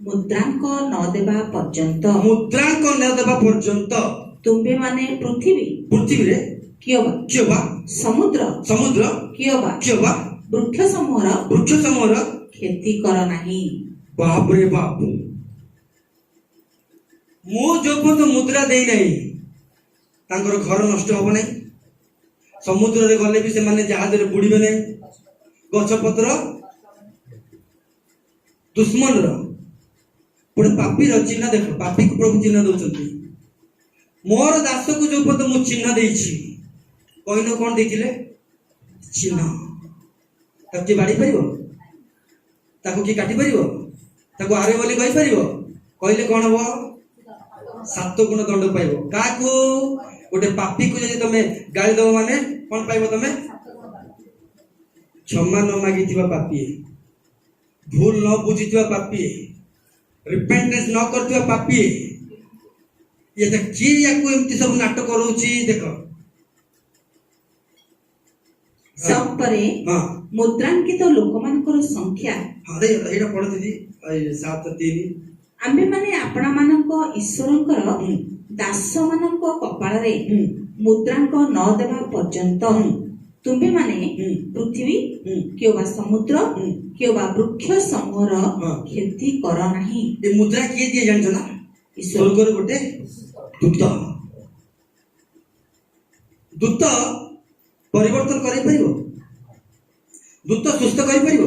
ମୁଦ୍ରାଙ୍କ ନ ଦେବା ପର୍ଯ୍ୟନ୍ତ ମୁଦ୍ରାଙ୍କ ନ ଦେବା ପର୍ଯ୍ୟନ୍ତ ତୁମ୍ଭେ ମାନେ ପୃଥିବୀରେ କିଏ ବା ସମୁଦ୍ର କିଏ ବା ବୃକ୍ଷ ସମୂହର କ୍ଷତି କର ନାହିଁ। ବାପରେ ବାପ, ମୁଁ ଯୋଉ ପର୍ଯ୍ୟନ୍ତ ମୁଦ୍ରା ଦେଇନାହିଁ ତାଙ୍କର ଘର ନଷ୍ଟ ହବ ନାହିଁ, ସମୁଦ୍ରରେ ଗଲେ ବି ସେମାନେ ଜାହାଜରେ ବୁଡିବେ ନାହିଁ, ଗଛ ପତ୍ର ଦୁଶ୍ମନର ଗୋଟେ ପାପୀର ଚିହ୍ନ ଦେଖ, ପାପୀକୁ ପ୍ରଭୁ ଚିହ୍ନ ଦଉଛନ୍ତି। ମୋର ଦାସକୁ ଯୋଉ ପର୍ଯ୍ୟନ୍ତ ମୁଁ ଚିହ୍ନ ଦେଇଛି, କହିଲ କଣ ଦେଇଥିଲେ? ଚିହ୍ନ। ତାକୁ କିଏ ବାଡି ପାରିବ? ତାକୁ କିଏ କାଟି ପାରିବ? ତାକୁ ଆରେ ବୋଲି କହିପାରିବ? କହିଲେ କଣ ହବ? 7 ଗୁଣ ଦଣ୍ଡ ପାଇବ। କାହାକୁ? ଗୋଟେ ପାପୀକୁ ଯଦି ତମେ ଗାଳି ଦବ ମାନେ କଣ ପାଇବ? ତମେ କ୍ଷମା ନ ମାଗିଥିବା ପାପୀ, ଭୁଲ ନ ବୁଝିଥିବା ପାପୀ, ରିପେଣ୍ଟେନ୍ସ ନ କରିଥିବା ପାପୀ, କିଏ ୟାକୁ ଏମିତି ସବୁ ନାଟକ କରଉଛି? ଦେଖ ପରେ ମୁଦ୍ରାଙ୍କିତ ଲୋକମାନଙ୍କର ସଂଖ୍ୟା ଏଇଟା ପଢ ଦିଦି 7:3 ଆମ୍ଭେ ମାନେ ଆପଣା ମାନଙ୍କ ଈଶ୍ୱରଙ୍କର ଦାସ ମାନଙ୍କ କପାଳରେ ମୁଦ୍ରାଙ୍କ ନ ଦେବା ପର୍ଯ୍ୟନ୍ତ ତୁମ୍ଭେ ମାନେ ପୃଥିବୀ କିଏ ବା ସମୁଦ୍ର କିଏ ବା ବୃକ୍ଷ ସମୂହର କ୍ଷତି କର ନାହିଁ। ଏ ମୁଦ୍ରା କିଏ ଦିଏ ଜାଣିଛ ନା? ଈଶ୍ୱରଙ୍କର ଗୋଟେ ଦୂତ ପରିବର୍ତ୍ତନ କରିପାରିବ, ଦୂତ ସୁସ୍ଥ କରିପାରିବ,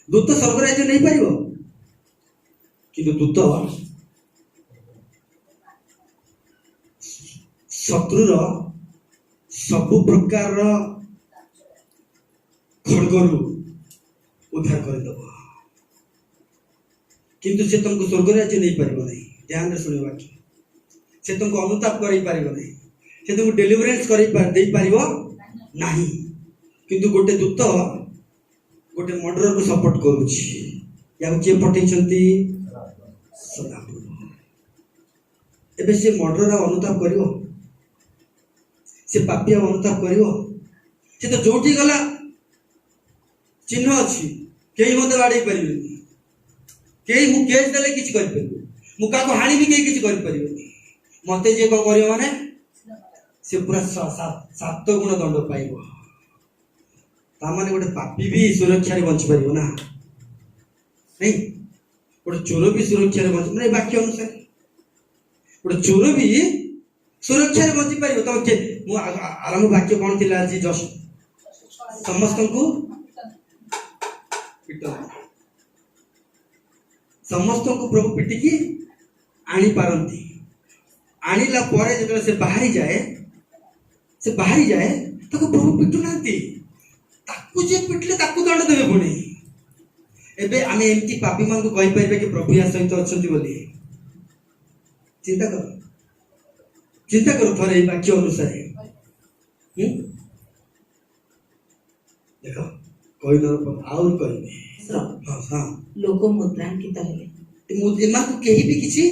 ଦୂତ ସ୍ୱର୍ଗ ରାଜ୍ୟ ନେଇପାରିବ, କିନ୍ତୁ ଦୂତ ଶତ୍ରୁର ସବୁ ପ୍ରକାରର ଖଡଗରୁ ଉଦ୍ଧାର କରିଦେବ, କିନ୍ତୁ ସେ ତମକୁ ସ୍ୱର୍ଗ ରାଜ୍ୟ ନେଇପାରିବ ନାହିଁ। ଧ୍ୟାନରେ ଶୁଣିବା କି ସେ ତମକୁ ଅନୁତାପ କରାଇ ପାରିବ ନାହିଁ, ସେ ତମକୁ ଡେଲିଭରେନ୍ସ ଦେଇପାରିବ ନାହିଁ। କିନ୍ତୁ ଗୋଟେ ଦୂତ ଗୋଟେ ମର୍ଡରକୁ ସପୋର୍ଟ କରୁଛି। ୟାକୁ କିଏ ପଠେଇଛନ୍ତି? ସଦାପ୍ରଭୁ। ଏବେ ସେ ମର୍ଡର ଅନୁତାପ କରିବ? ସେ ପାପୀ ଅନୁତାପ କରିବ? ସେ ତ ଯୋଉଠି ଗଲା ଚିହ୍ନ ଅଛି, କେହି ମତେ ବାଡେଇ ପାରିବେନି, କେହି ମୁଁ କେସ୍ ଦେଲେ କିଛି କରିପାରିବି, ମୁଁ କାହାକୁ ହାଣିବି କେହି କିଛି କରିପାରିବେନି, ମତେ ଯିଏ କଣ କରିବ ମାନେ ସେ ପୁରା 7 ଗୁଣ ଦଣ୍ଡ ପାଇବ। ତାମାନେ ଗୋଟେ ପାପୀ ବି ସୁରକ୍ଷାରେ ବଞ୍ଚି ପାରିବ ନା ନାଇଁ? ଗୋଟେ ଚୋର ବି ସୁରକ୍ଷାରେ ବଞ୍ଚି, ମାନେ ବାକ୍ୟ ଅନୁସାରେ ଗୋଟେ ଚୋର ବି ସୁରକ୍ଷାରେ ବଞ୍ଚି ପାରିବ। ତମେ ମୁଁ ଆରମ୍ଭ ବାକ୍ୟ କଣ ଥିଲା ଆଜି? ଜଷ୍ଟ ସମସ୍ତଙ୍କୁ ସମସ୍ତଙ୍କୁ ପ୍ରଭୁ ପିଟିକି ଆଣିପାରନ୍ତି। ଆଣିଲା ପରେ ଯେତେବେଳେ ସେ ବାହାରିଯାଏ ତାକୁ ପ୍ରଭୁ ପିଟୁନାହାନ୍ତି, ତାକୁ ଯିଏ ପିଟିଲେ ତାକୁ ଦଣ୍ଡ ଦେବେ ପୁଣି। ଏବେ ଆମେ ଏମିତି ପାପୀ ମାନଙ୍କୁ କହିପାରିବା କି ପ୍ରଭୁ ୟା ସହିତ ଅଛନ୍ତି ବୋଲି? ଚିନ୍ତା କର ଥରେ ଏଇ ବାକ୍ୟ ଅନୁସାରେ। ଦେଖ କହିଲ ଆହୁରି କହିବେ ଲୋକ ମୁଦ୍ରାଙ୍କିତ ହେଲେ, ଏମାନଙ୍କୁ କେହି ବି କିଛି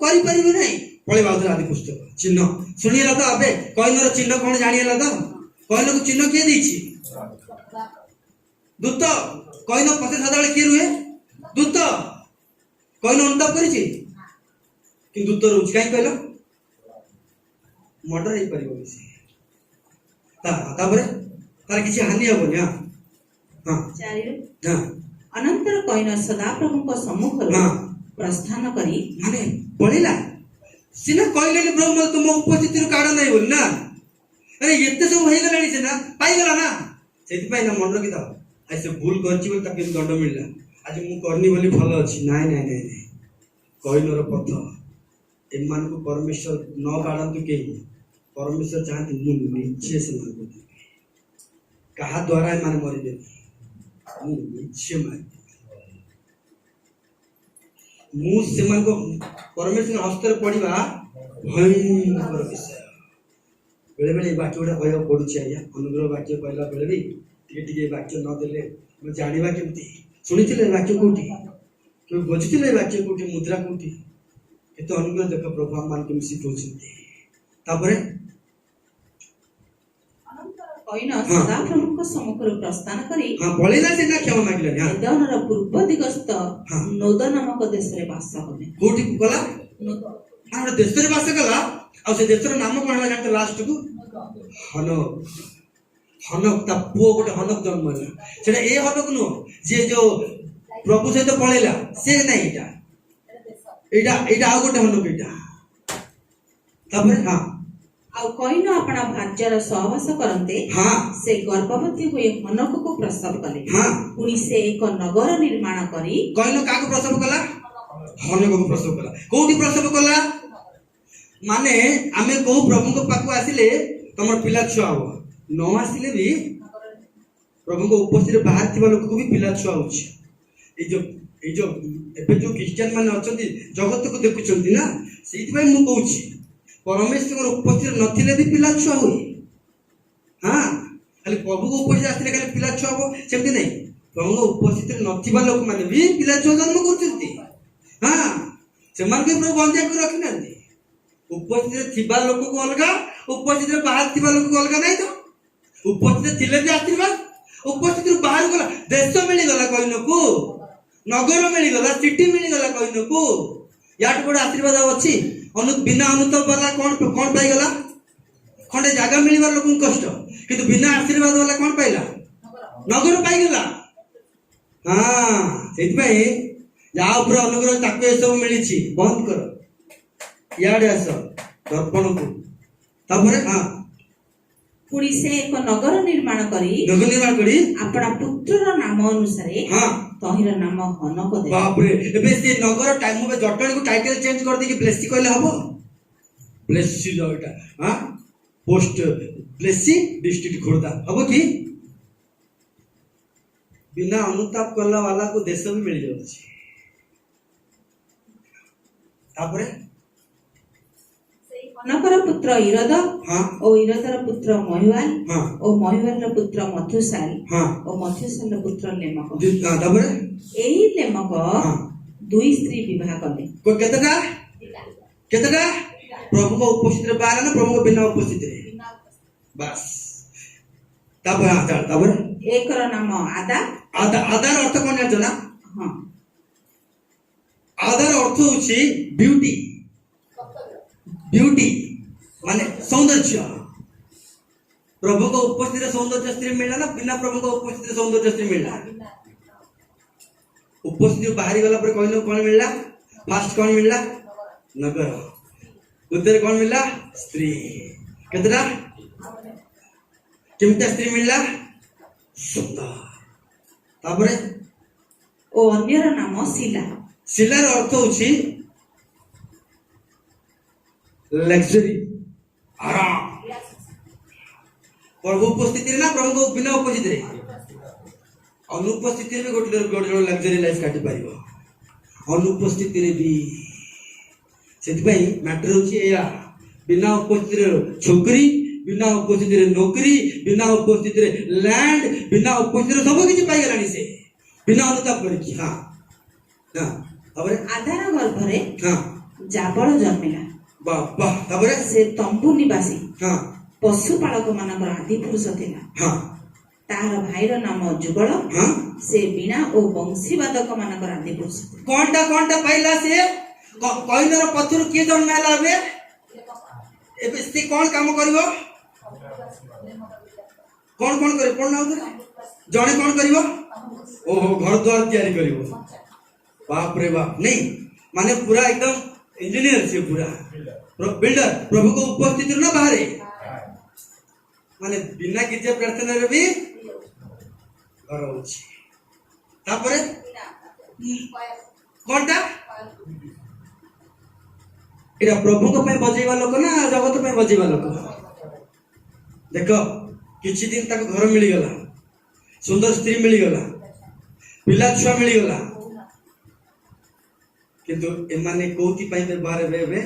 କରିପାରିବେ ନାହିଁ। ପଳେଇବା ଆଉଥରେ ଆଦି ପୁସ୍ତକ ଚିହ୍ନ ଶୁଣିହେଲା ତ? ଏବେ କଇନର ଚିହ୍ନ କଣ ଜାଣିହେଲା ତ? କଇନକୁ ଚିହ୍ନ କିଏ ଦେଇଛି? ଦୂତ। କଇନ ପଛରେ ସଦାବେଳେ କିଏ ରୁହେ? ଦୂତ। କଇନ ଅନୁତାପ କରିଛି କିନ୍ତୁ ଦୂତ ରହୁଛି। କାହିଁକି କହିଲ? ମର୍ଡର ହେଇପାରିବ ବେଶୀ, ତାପରେ ତାର କିଛି ହାନି ହବନି। ଅନନ୍ତର କଇନ ସଦାପ୍ରଭୁଙ୍କ ସମ୍ମୁଖରୁ ପ୍ରସ୍ଥାନ କରି ମାନେ ପଳେଇଲା। ସିନା କହିଲେନି ପ୍ରଭୁ ମତେ ତୁମ ଉପସ୍ଥିତିରୁ କାଢ ନାହିଁ ବୋଲି ନା, ଆରେ ଏତେ ସବୁ ହେଇଗଲାଣି, ସିନା ପାଇଗଲା ନା, ସେଥିପାଇଁ ନା ମନେ ରଖିଥାଅ। ଆଜି ସେ ଭୁଲ କରିଛି ବୋଲି ତାକୁ ଦଣ୍ଡ ମିଳିଲା, ଆଜି ମୁଁ କରିନି ବୋଲି ଭଲ ଅଛି। ନାଇଁ ନାଇଁ ନାଇଁ ନାଇଁ, କଇନର ପଥ ଏମାନଙ୍କୁ ପରମେଶ୍ୱର ନ ବାଡ଼ନ୍ତୁ କେହି। ପରମେଶ୍ୱର ଚାହାନ୍ତି ମୁଁ ନିଜେ ସେମାନଙ୍କୁ ଦେବି। କାହା ଦ୍ୱାରା ଏମାନେ ମରିବେନି, ମୁଁ ନିଜେ ମାରିବି। ମୁଁ ସେମାନଙ୍କ ପରମେଶ୍ୱର ହସ୍ତରେ ପଡିବା ଭୟଙ୍କର ବିଷୟ। ବେଳେ ବେଳେ ଏଇ ବାକ୍ୟ ଗୁଡା କହିବାକୁ ପଡୁଛି ଆଜ୍ଞା। ଅନୁଗ୍ରହ ବାକ୍ୟ କହିଲା ବେଳେ ବି ଟିକେ ଏ ବାକ୍ୟ ନଦେଲେ ଆମେ ଜାଣିବା କେମିତି? ଶୁଣିଥିଲେ ଏ ବାକ୍ୟ କୋଉଠି? କେବେ ବୁଝିଥିଲେ ଏ ବାକ୍ୟ କୋଉଠି? ମୁଦ୍ରା କୋଉଠି? କେତେ ଅନୁଗ୍ରହ ଦେଖ ପ୍ରଭୁ ଆମ ମାନଙ୍କୁ କେମିତି ଶିଖଉଛନ୍ତି। ତାପରେ କଇନ ହଁ। ସଦାପ୍ରଭୁଙ୍କ ସମ୍ମୁଖରୁ ପ୍ରସ୍ଥାନ କରି ପଳେଇଲା ସେ ନା କ୍ଷମା ମାଗିଲାନି। ଏଦୋନର ପୂର୍ବ ଦିଗସ୍ଥ ହଁ। ନୋଦ ନାମକ ଦେଶରେ ବାସ କଲେ। କୋଉଠି ଗଲା? ନୋଦ। ଗୋଟେ ଦେଶରେ ବାସ କଲା। ଆଉ ସେ ଦେଶର ନାମ କଣ ହେଲା ଜାଣିଛ? ଲାଷ୍ଟକୁ ହନକ। ହନକ ତା ପୁଅ ଗୋଟେ ହନକ ଜନ୍ମ ହେଲା। ସେଟା ଏ ହନକ ନୁହଁ ଯିଏ ଯୋଉ ପ୍ରଭୁ ସହିତ ପଳେଇଲା ସେ ନାଇଁ, ଏଇଟା ଏଇଟା ଏଇଟା ଆଉ ଗୋଟେ ହନକ ଏଇଟା। ତାପରେ ହଁ ଆଉ କଇନ ଆପଣା ଭାର୍ଯ୍ୟାର ସହବାସ କରନ୍ତେ ହଁ ସେ ଗର୍ଭବତୀ ହୋଇ ହନକକୁ ପ୍ରସବ କଲେ। ହଁ ପୁଣି ସେ ଏକ ନଗର ନିର୍ମାଣ କରି କହିଲ କାହାକୁ ପ୍ରସବ କଲା? ହନକକୁ ପ୍ରସବ କଲା। କୋଉଠି ପ୍ରସବ କଲା? ମାନେ ଆମେ କୋଉ ପ୍ରଭୁଙ୍କ ପାଖକୁ ଆସିଲେ ତମର ପିଲା ଛୁଆ ହବ, ନ ଆସିଲେ ବି ପ୍ରଭୁଙ୍କ ଉପସ୍ଥିତିରେ ବାହାରି ଥିବା ଲୋକକୁ ବି ପିଲା ଛୁଆ ହଉଛି। ଏଇ ଯୋଉ ଏବେ ଯୋଉ ଖ୍ରୀଷ୍ଟିଆନ ମାନେ ଅଛନ୍ତି ଜଗତକୁ ଦେଖୁଛନ୍ତି ନା, ସେଇଥିପାଇଁ ମୁଁ କହୁଛି ପରମେଶ୍ୱରଙ୍କ ଉପସ୍ଥିତିରେ ନଥିଲେ ବି ପିଲା ଛୁଆ ହୁଏ। ହଁ ଖାଲି ପ୍ରଭୁଙ୍କ ଉପସ୍ଥିତି ଆସିଲେ ଖାଲି ପିଲା ଛୁଆ ହବ ସେମିତି ନାହିଁ। ପ୍ରଭୁଙ୍କ ଉପସ୍ଥିତିରେ ନଥିବା ଲୋକମାନେ ବି ପିଲା ଛୁଆ ଜନ୍ମ କରୁଛନ୍ତି। ହଁ ସେମାନଙ୍କୁ ବି ପ୍ରଭୁ ବଞ୍ଚା କରି ରଖିନାହାନ୍ତି। ଉପସ୍ଥିତିରେ ଥିବା ଲୋକକୁ ଅଲଗା, ଉପସ୍ଥିତିରେ ବାହାରେ ଥିବା ଲୋକକୁ ଅଲଗା ନାହିଁ ତ। ଉପସ୍ଥିତିରେ ଥିଲେ ବି ଆଶୀର୍ବାଦ, ଉପସ୍ଥିତିରୁ ବାହାରକୁ ଗଲା ଦେଶ ମିଳିଗଲା କଇନକୁ, ନଗର ମିଳିଗଲା, ସିଟି ମିଳିଗଲା କଇନକୁ। ୟାଠୁ ବଡ଼ ଆଶୀର୍ବାଦ ଆଉ ଅଛି? ବିନା ଅନୁତାପ ବାଲା କଣ ପାଇଗଲା? ଖଣ୍ଡେ ଜାଗା ମିଳିବାର ଲୋକଙ୍କୁ କଷ୍ଟ, କିନ୍ତୁ ବିନା ଆଶୀର୍ବାଦ ବାଲା କଣ ପାଇଲା? ନଗର ପାଇଗଲା। ହଁ ସେଇଥିପାଇଁ ଯାହା ଉପରେ ଅନୁଗ୍ରହ ତାକୁ ଏସବୁ ମିଳିଛି। ବନ୍ଦ କର, ଇଆଡେ ଆସ ଦର୍ପଣକୁ। ତାପରେ ହଁ ପୁଣି ସେ ଏକ ନଗର ନିର୍ମାଣ କରି ଆପଣା ପୁତ୍ରର ନାମ ଅନୁସାରେ ହଁ ତହିଁର ନାମ ହନକ ଦେଲେ। ବାପରେ ଏବେ ସେ ନଗର ମୁଁ ଜଟଣୀକୁ ଟାଇଟଲ ଚେଞ୍ଜ କରିଦେଇକି ବ୍ଲେସି କହିଲେ ହବ? ବ୍ଲେସି ଏଟା ହଁ ପୋଷ୍ଟ ବ୍ଲେସି ଡିଷ୍ଟ୍ରିକ୍ଟ ଖୋର୍ଦ୍ଧା ହବ କି? ବିନା ଅନୁତାପ କଲା ବାଲାକୁ ଦେଶ ବି ମିଳିଯାଉଛି। ତାପରେ ହନକର ପୁତ୍ର ଇରଦ ହଁ ଓ ଇରଦର ପୁତ୍ର ମହିବାଲ ହଁ ଓ ମହିବାଲର ପୁତ୍ର ମଥୁସାଲ ହଁ ଓ ମଥୁସାଲର ପୁତ୍ର ଲେମକ। ତାପରେ ଏହି ଲେମକ ହଁ ଦୁଇ ସ୍ତ୍ରୀ ବିବାହ କଲେ। କେତେଟା କେତେଟା? ପ୍ରଭୁଙ୍କ ଉପସ୍ଥିତିରେ ବାହାରେ ନା ପ୍ରଭୁଙ୍କ ବିନା ଉପସ୍ଥିତିରେ? ବାସ୍। ତାପରେ ଏକର ନାମ ଆଦା। ଆଦାର ଅର୍ଥ କଣ ଜାଣିଛ ନା? ହଁ ଆଦାର ଅର୍ଥ ହଉଛି ବିଉଟି। ବିଉଟି ମାନେ ସୌନ୍ଦର୍ଯ୍ୟ। ପ୍ରଭୁଙ୍କ ଉପସ୍ଥିତିରେ ସୌନ୍ଦର୍ଯ୍ୟ ସ୍ତ୍ରୀ ମିଳିଲା ନା ବିନା ପ୍ରଭୁଙ୍କ ଉପସ୍ଥିତିରେ ସୌନ୍ଦର୍ଯ୍ୟ ସ୍ତ୍ରୀ ମିଳିଲା? ଉପସ୍ଥିତି ବାହାରି ଗଲା ପରେ କହିଲ କଣ ମିଳିଲା? ଫାଷ୍ଟ କଣ ମିଳିଲା? ନଗର। ଦ୍ୱିତୀୟରେ କଣ ମିଳିଲା? ସ୍ତ୍ରୀ। କେତେଟା? କେମିତିଆ ସ୍ତ୍ରୀ ମିଳିଲା? ସୁନ୍ଦର। ତାପରେ ଓ ଅନ୍ୟର ନାମ ଶିଲା। ଶିଲାର ଅର୍ଥ ହଉଛି ଲକ୍ସରୀ, ଆରାମ। ପ୍ରଭୁ ଉପସ୍ଥିତିରେ ନା ପ୍ରଭୁଙ୍କ ବିନା ଉପସ୍ଥିତିରେ? ଅନୁପସ୍ଥିତିରେ ବି ଗୋଟେ ଜଣ ଲକ୍ସରୀ ଲାଇଫ କାଟି ପାରିବ, ଅନୁପସ୍ଥିତିରେ ବି। ସେଥିପାଇଁ ମ୍ୟାଟର ହଉଛି ଏଇଆ, ବିନା ଉପସ୍ଥିତିରେ ଛୋକରୀ, ବିନା ଉପସ୍ଥିତିରେ ନୌକରୀ, ବିନା ଉପସ୍ଥିତିରେ ଲ୍ୟାଣ୍ଡ, ବିନା ଉପସ୍ଥିତିରେ ସବୁ କିଛି ପାଇଗଲାଣି ସେ ବିନା ଅନୁତାପ କରିକି। ହଁ ହଁ ତାପରେ ଆଦାର ଗର୍ଭରେ ହଁ ଜାବଳ ଜନ୍ମିଲା। ବାବା। ତାପରେ ସେ ତମ୍ବୁ ନିବାସୀ ହଁ ପଶୁପାଳକ ମାନଙ୍କର ଆଦି ପୁରୁଷ ଥିଲା। ହଁ ତାହାର ଭାଇର ନାମ ଯୁଗଳ। ହଁ ସେ ବୀଣା ଓ ବଂଶୀବାଦକ ମାନଙ୍କର ଆଦି ପୁରୁଷ ଥିଲା। କଣଟା ପାଇଲା ସେ? କଇନର ପଥରୁ କିଏ ଜନ୍ମ ହେଲା? ଏବେ ସେ କଣ କାମ କରିବ? କଣ କରିବ? କଣ ଜଣେ କଣ କରିବ? ଓହୋ ଘର ଦ୍ୱାର ତିଆରି କରିବ। ବାପରେ ବାପ। ନାଇଁ ମାନେ ପୁରା एकदम इंजीनियर से पूरा बिल्डर। प्रभु को उपस्थित ना बाहर माने बिना गिरजा प्रार्थना रे भी घर होची। तापरे कोनटा एटा प्रभु को पे बजेवा लोक ना जगत पे बजेवा लोक? देखो किछि दिन तक घर मिली गला, सुंदर स्त्री मिली गला, पिला छुआ मिली गला, किंतु एमाने कोउती पई व्यवहार हेबे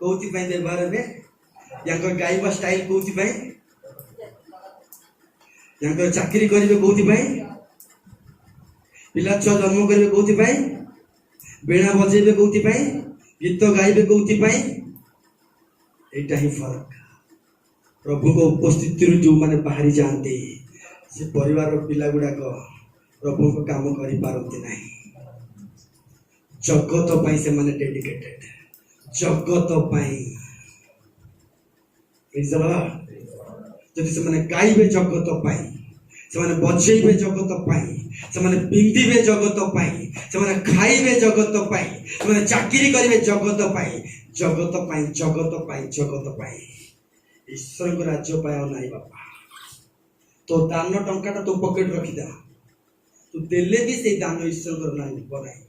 कोउती पई व्यवहार हेबे याकर गाइबा स्टाइल कोउती पई याकर चाकरी करिवे कोउती पई पिला छुआ जन्म करिवे कोउती पई बेणा बजेबे कोउती पई गीत गाइबे कोउती पई एटा ही फरक। प्रभु को उपस्थिति जो माने बाहरी जाते से परिवार पिला गुड़ाक प्रभु को काम करि पारती नहीं जगत पाई से माने डेडिकेटेड जगत पाई जदि से माने गाइबे जगत पाई से माने बजेबे जगत पाई से माने पिंधिबे जगत पाई से माने खाइबे जगत पाई से माने चाकरी करिवे जगत पाई जगत पाई जगत पाई जगत पाई ईश्वर को राज्य पाए नहीं बापा तो दान टंका तो पकेट रखिदा तू देले भी से दान ईश्वर को नहीं बनाई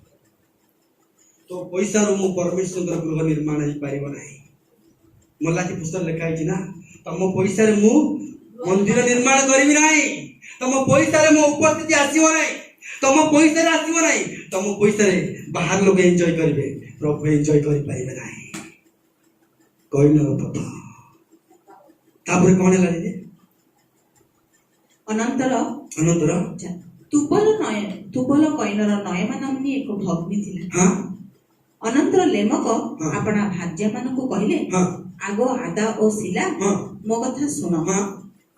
तो पैसा रो मु परमेश्वर गृह निर्माण ही पारिबो नहीं मल्लाकी पुस्तक लिखा है ना तम पैसा रे मु मंदिर निर्माण करिबि नहीं तम पैसा रे मो उपस्थिति आसीबो नहीं तम पैसा रे आसीबो नहीं तम पैसा रे बाहर लोग एंजॉय करिवे प्रभु एंजॉय करि पाइबे नहीं कोई न पता तापर कोन हला रे अनंतर तुबल कईनर नयमा नामनी एक भग्नी थिला हां अनंतर लेमक हाँ। अपना भाज्या मानकु कहले हां आगो आदा ओ सिला हां मो कथा सुन हां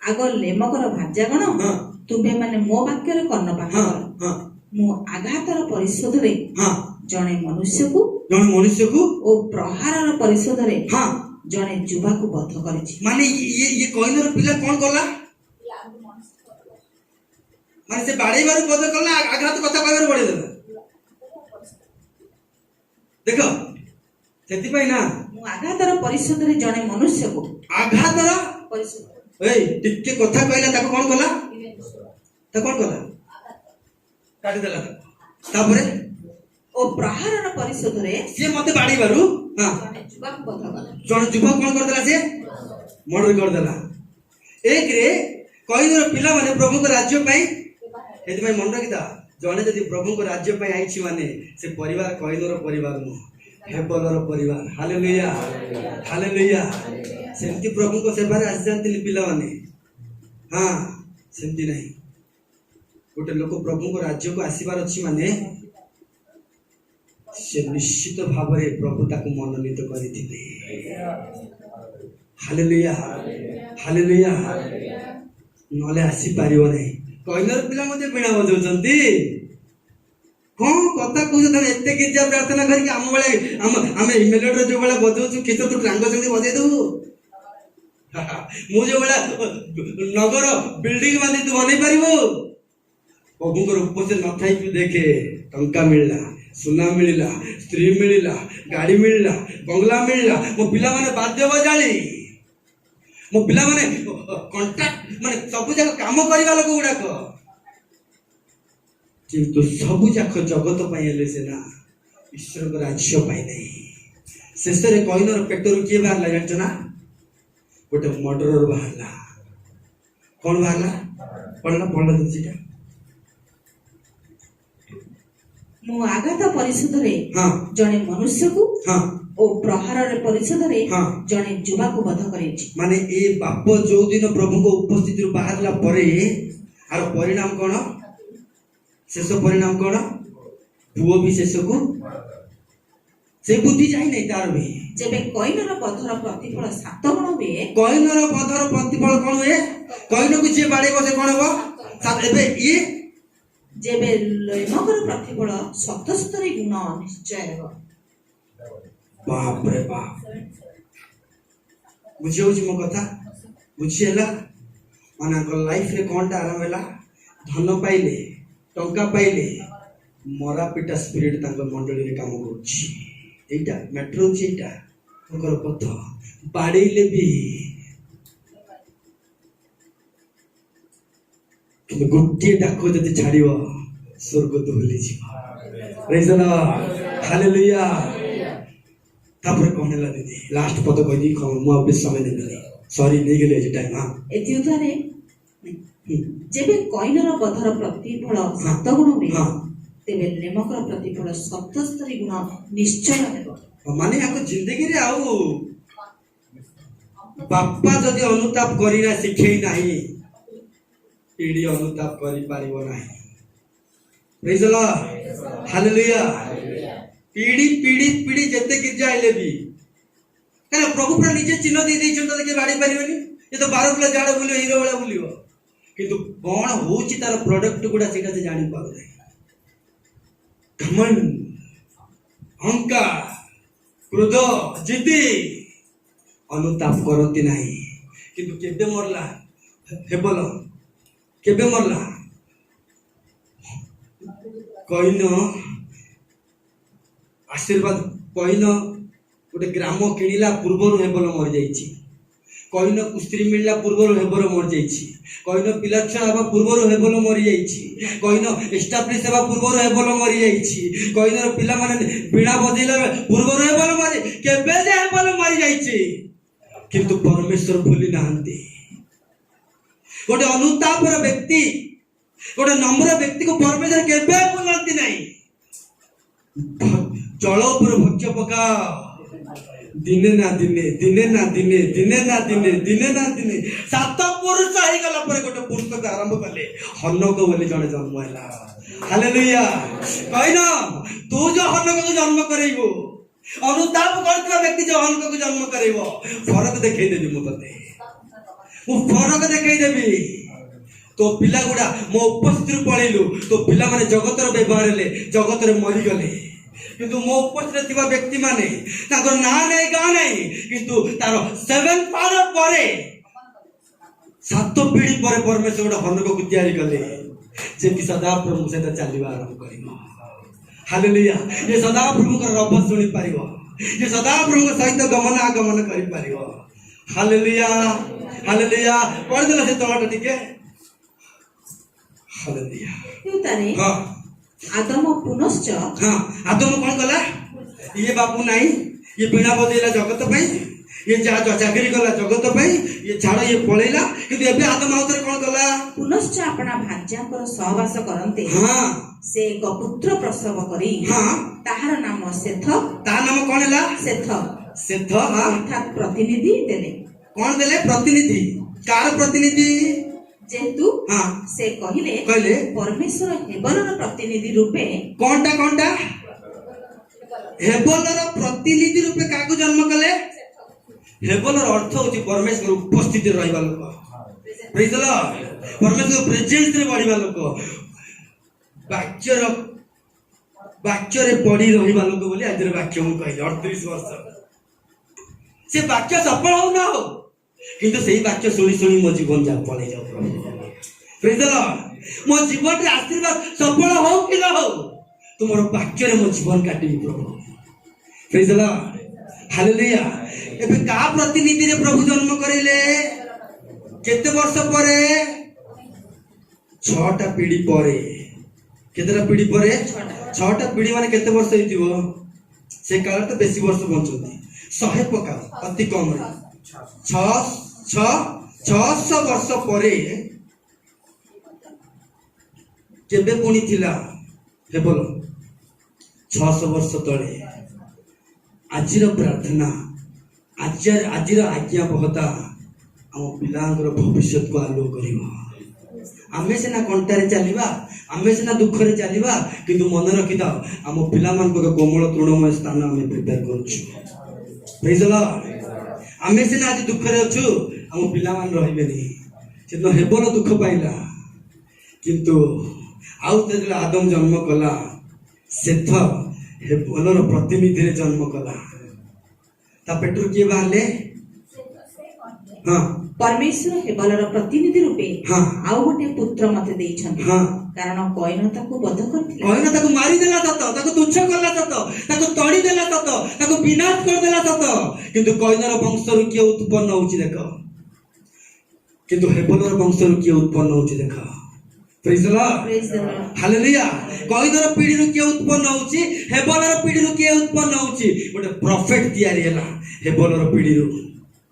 आगो लेमकर भाज्या गण हां तुमे माने मो वाक्यर कर्णपात हां कर हां मो आघातर परिशोध रे हां जणे मनुष्य को ओ प्रहारर परिशोध रे हां जणे जुबा को बध करिछि माने ये कईनर पिला कोन कला माने से बाड़े बार पद कला आघात कथा कहबार पड़े देला देखो सेति पई ना मो आघातर परिशोध रे जणे मनुष्य को आघातर परिशोध ए टिके कथा कहला ताको कोन कला ता कोन कला काटी देला तापरे ओ प्रहारर परिशोध रे से मते बाड़ी बारू हां जणे जुबा को बध कला जण जुबक कोन कर देला से मर्डर कर देला एक रे कईनर पिला माने प्रभु को राज्य पाई एति पई मन रखिता जणे जदि प्रभु को राज्य पाई आइछि माने से परिवार कईनर परिवार नु हेबलर परिवार हालेलुया हालेलुया सेमति प्रभु को सेवा रे आस जानति पिला माने हां सेमति नहीं गोटे लोक प्रभु को राज्य को आसीबार अछि माने से निश्चित भाव रे प्रभु ताको मनोनीत करिथिले हालेलुया हालेलुया नले आसी पारिबो नहीं कईनर पिला मते बिना बजौचंती कोन कथा कहू तमे एते गिरजा प्रार्थना करी हम बेले हम मेलोडी जो बेला बजौछु कितो तू ट्रांगो संगे बजै दउ मु जो बेला नगर बिल्डिंग माने तू बनै परिबो प्रभु को उपस्थित न थाई तू देखे टंका मिलला सुना मिलला स्त्री मिलला गाड़ी मिलला बंगला मिलला मो पिला माने बाद्य बजाली मो पिला माने कॉन्ट्रैक्ट माने सब जगह काम करबा लोक गुडाक किंतु सब जाक जगत पाई हेले से ना ईश्वर को राज्य पाई नहीं शेष रे कईनर पेटरू किए बाहरला जानछ ना गोटे मर्डरर बाहरला कोन बाहरला पढ़ला दिसिटा मो आघात परिशोध रे हां जणे मनुष्य को हां ओ प्रहारर परिशोध रे हां जणे जुबा को बध करिछि माने ए बाप जो दिन प्रभु को उपस्थिति रु बाहरला परे आर परिणाम कोन शेष परिणाम कोन पुओ भी शेष को से बुद्धि जाई नै तार भी जेबे कईनर बधर प्रतिफल 7 गुण हुए कईनर बधर प्रतिफल कोन हुए कईन को जे बाड़े बसे कोन हो सात एबे ये जेबे लेमकर प्रतिफल 77 गुण निश्चय हो बाप रे बाप बुझियो जी मो कथा बुझिएला माना को लाइफ रे कोनटा आराम हैला धन पाइले टंका पाइले मरा पिटा स्पिरिट तांको मंडली रे काम करछि एटा मैटर होछि एटा तांकर पथ बाड़ीले भी कि गोटे डाको जति छाड़ियो स्वर्ग दोहली जी प्रेज द लॉर्ड हालेलुया तापर कोन हला दीदी लास्ट पद कहि दी मु अब समय देले सॉरी नहीं गेले जे टाइम हां एति उतारे जेबे कईनर बधर प्रतिफल 7 गुण हुए हां तेबे लेमकर प्रतिफल 77 गुण निश्चय हेबो माने आको जिंदगी रे आउ बापा जदि अनुताप करिना सिखै नाही पीढ़ी अनुताप करि पारिबो नाही प्रेज द लॉर्ड हालेलुया पीढ़ी जते गिरजा आइले भी कारण प्रभु पर निजे चिन्ह दे दै छन त के बाड़ी पारिबेनी ये तो 12 किलो जाड़ बुलियो हीरो वाला बुलियो किंतु कौन होची तार प्रोडक्ट गुडा सेटा से जानि पारो नहीं। घमंड अहंकार क्रोध जिद्दी अनुताप करती नहीं किंतु केबे मरला हेबल केबे मरला कईन आशीर्वाद कईन गोटे ग्राम किणिला पूर्वर हेबल मर जाइछि कईन कुस्त्री मिलला पूर्वर हेबर मर जाइछि कईन पिला छुआ हेबा पूर्वर हेबल मर जाइछि कईन एस्टाब्लिश हेबा पूर्वर हेबल मर जाइछि कईन पिला माने बीणा बजेला पूर्वर हेबल मर केबे जे हेबल मर जाइछि किंतु परमेश्वर भूली नाहंती। गोटे अनुतापर व्यक्ति गोटे नम्र व्यक्ति को परमेश्वर केबे भूलती नहीं। जल उपर भक्ष्य पका दिने ना दिने दिने ना दिने दिने ना दिने दिने ना दिने 7 पुरुष हो गला पर गोटे पुस्तक आरंभ कले हनक बोली जने जन्म हैला। हालेलुया कहिना तू जो हनक को जन्म करैबो अनुताप करथवा व्यक्ति जो हनक को जन्म करैबो फरक देखै देबी मु तते मु फरक देखै देबी तो पिला गुडा मो उपस्थित पळेलु तो पिला माने जगतर व्यवहार ले जगतर मरि गले किंतु मो उपस्थित थिबा व्यक्ति माने ताकर ना नै गा नै किंतु तार 7 पार परे 7 पीढ़ी परे परमेश्वर गोटे हनक को तैयारी कले जे कि सदा प्रभु सहित चलिबा आरंभ करिबो। हालेलुया ये सदा प्रभु का रब सुनि पारिबो ये सदा प्रभु सहित गमन आगमन करि पारिबो। हालेलुया हालेलुया पढ़ देला से तोड़ ठीक है। हालेलुया क्योंतारे हां आदम पुनश्च हां आदम कौन कला ये बाबू नहीं ये बीणा बजेला जगत पई ये जा चाकरी कला जगत पई ये झाड़ ये पळेला किंतु एबे आदम आउतरे कौन कला पुनश्च अपना भाज्यांकर सहवास करन्ते हां से एक पुत्र प्रसव करी हां ताहार नाम सेथ ता नाम कौन हैला सेथ सेथ हां अर्थात प्रतिनिधि देले कौन देले प्रतिनिधि कार प्रतिनिधि जेतु हां से कहिले परमेश्वर हेबलर प्रतिनिधि रूपे कोनटा हेबलर प्रतिनिधि रूपे काकू जन्म कले हेबलर अर्थ होची परमेश्वर उपस्थित रहिबा लोक प्रेज द लॉर्ड परमेश्वर प्रेजेंस रे बढ़िबा लोक वाक्य रे पड़ी रहिबा लोक बोली आज रे वाक्य मु कहि 38 वर्ष से वाक्य सफल हो ना हो किंतु सही वाक्य सुनी सुनी मो जीवन जा पळे जाऊ प्रभु प्रेज द लॉर्ड मो जीवन रे आशीर्वाद सफल हो कि ना हो तुमरो वाक्य रे मो जीवन काटी प्रभु प्रेज द लॉर्ड हालेलुया एबे का प्रतिनिधि रे प्रभु जन्म करिले केते वर्ष परे 6टा पीढ़ी परे केतेटा पीढ़ी परे 6टा पीढ़ी माने केते वर्ष हेतिबो से काल तो बेसी वर्ष बंचोती 100 पका अति कम रे 600 वर्ष परे केबे पुणी थिला हे बोलो 600 वर्ष तळे आजिर प्रार्थना आजिर आज्ञा बहता आम पिलांकर भविष्य को आलो करिबा आमे सेना कंटारे चलिबा आमे सेना दुखरे चलिबा किंतु मन रखिता आम पिला मान को कोमल तृणमय स्थान आमे प्रिपेयर करूछु प्रेज द लॉर्ड आमे सेना आज दुखरे अछु आम पिला मान रहिबेनी से तो हेबल दुख पाइला किंतु आउ तेले आदम जन्म कला सेथ हेबलर प्रतिनिधि रे जन्म कला ता पेटरू के बाहले हां परमेश्वर हेबलर प्रतिनिधि रूपे हां आउ गोटे पुत्र मते देइछन हां कारण कयन ताको बध करथिले कयन ताको मारी देला सत ताको तुच्छ करला सत ताको तोड़ी देला सत ताको विनाश कर देला सत किंतु कयनर वंशरु के उत्पन्न होउची देखो किंतु हेबलर वंशरु के उत्पन्न होउची देखो प्रेज द लॉर्ड हालेलुया कयनर पीढ़ी रु के उत्पन्न होउची हेबलर पीढ़ी रु के उत्पन्न होउची गोटे प्रॉफिट तयारी हैला हेबलर पीढ़ी रु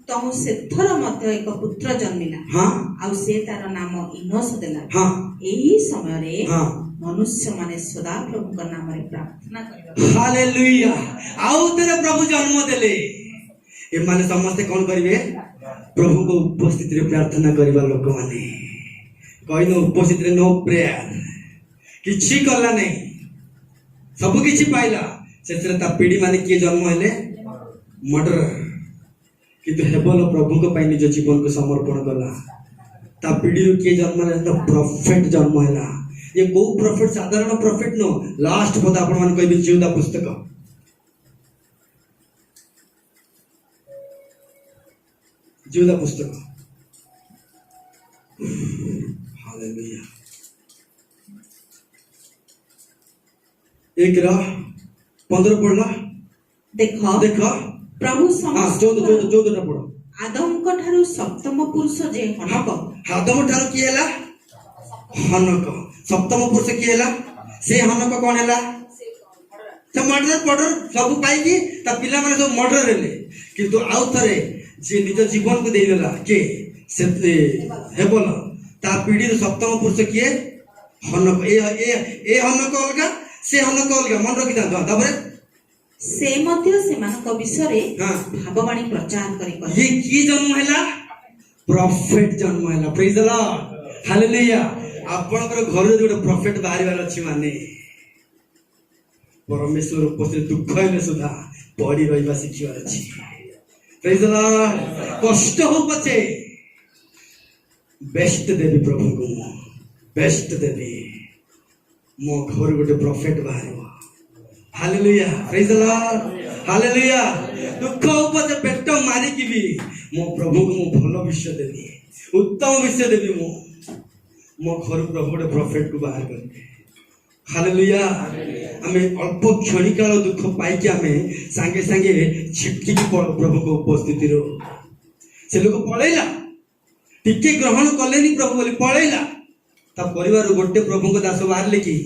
तमु सेथर मते एक पुत्र जन्मिला हां आउ से तार नाम इनोस देला हां एही समय रे हां मनुष्य माने सदा प्रभु का नाम रे प्रार्थना करबा हालेलुया आउ तेरे प्रभु जन्म देले ए माने समस्त कोन करिवे प्रभु को उपस्थित रे प्रार्थना करबा लोक माने कहिनो उपस्थित रे नो प्रेयर किछि करला नै सब किछि पाइला सेतरे ता पीढ़ी माने के जन्म हेले मर्डर किंतु हेबल प्रभु को निज जीवन को समर्पण कला ता पीढ़ी किए जन्म है प्रॉफिट जन्म है ये को प्रॉफिट साधारण प्रॉफिट नो लास्ट पद आपण मान कहबे जीवदा पुस्तक जीवदा पुस्तक हालेलुया 1:15 पढ़ला देखो देखो प्रभु हाँ समस्त 14 पढ़ो आदम को ठारू सप्तम पुरुष जे हनक आदम ठारू किए हला हनक सप्तम पुरुष किए हला से हनक कोन हला से मर्डर सब पाई की ता पिला माने सब मर्डर हेले किंतु आउ थरे जे निज जीवन को देई देला के से हेबल ता पीढ़ी सप्तम पुरुष किए हनक ए हनक अलगा से हनक अलगा मन रखि दा तापर से मध्य सेमानक विषय रे हाँ। भाववाणी प्रचार करी कहि ये की जन्म हैला प्रॉफिट जन्म हैला प्रेज द लॉर्ड हालेलुया आपनकर घर रे गोटे प्रॉफिट बाहरिवार अछि माने परमेश्वर उपस्थित दुख हेले सुधा पड़ी रहिबा शिखिबार अछि प्रेज द लॉर्ड कष्ट हो पछे बेस्ट देवी प्रभु को बेस्ट देवी मो घर गोटे प्रॉफिट बाहरिबा hallelujah praise the Lord hallelujah दुख उपज पेट मारी की भी मो प्रभु को मो भलो विषय देबी उत्तम विषय देबी मो घर प्रभु गोटे प्रॉफिट को बाहर करके हालेलुया हमें अल्प क्षणिकाल दुख पाई कि हमें सांगे सांगे छिटकी प्रभु को उपस्थिति रो से लोग पळैला टिके ग्रहण कलेनी प्रभु बोली पळैला ता परिवार गोटे प्रभु को दास बाहर लेकी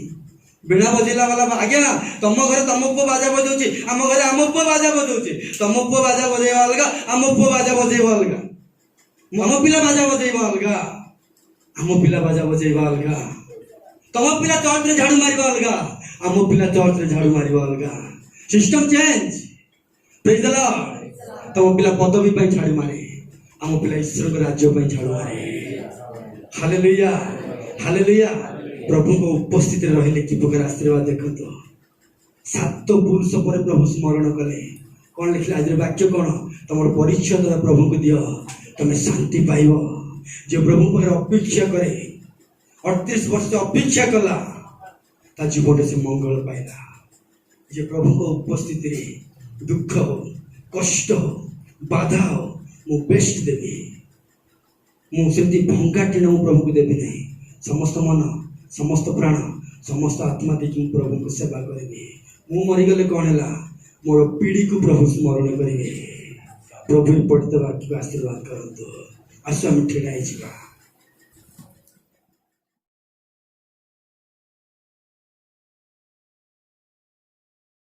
बिना बजेला वाला आज्ञा तुम घर तुम पुओ बाजा बजाउछि आम घर आम पुओ बाजा बजाउछि तुम पुओ बाजा बजेवा अलगा आम पुओ बाजा बजेवा अलगा आम पिला बाजा बजेवा अलगा आम पिला बाजा बजेवा अलगा तुम पिला चर्च रे झाड़ू मारिबा अलगा आम पिला चर्च रे झाड़ू मारिबा अलगा system change praise the Lord तुम पिला पदवी पे झाड़ू मारे आम पिला ईश्वर के राज्य पे झाड़ू मारे हालेलुया हालेलुया प्रभु को उपस्थित रहिले कि प्रकार आशीर्वाद देखो तो 7 पुरुष पर प्रभु स्मरण कले कौन लिखला आज वाक्य कौन तुम परिचय द्वारा प्रभु को दियो तुम शांति पाइब जो प्रभु पर अपेक्षा करे 38 वर्ष अपेक्षा कला ता जीवन से मंगल पाइला जे प्रभु को उपस्थिति रे दुख हो कष्ट हो बाधा हो मु बेस्ट देबी मु सेमती भंगा टिन प्रभु को देबी नहीं समस्त मन समस्त प्राण समस्त आत्मा देखी प्रभु को सेवा करेंगे मु मरीगले कौन है मोर पीढ़ी को प्रभु स्मरण करेंगे प्रभु पढ़ते वाक्य आशीर्वाद करतु आसु आम ठेड़ा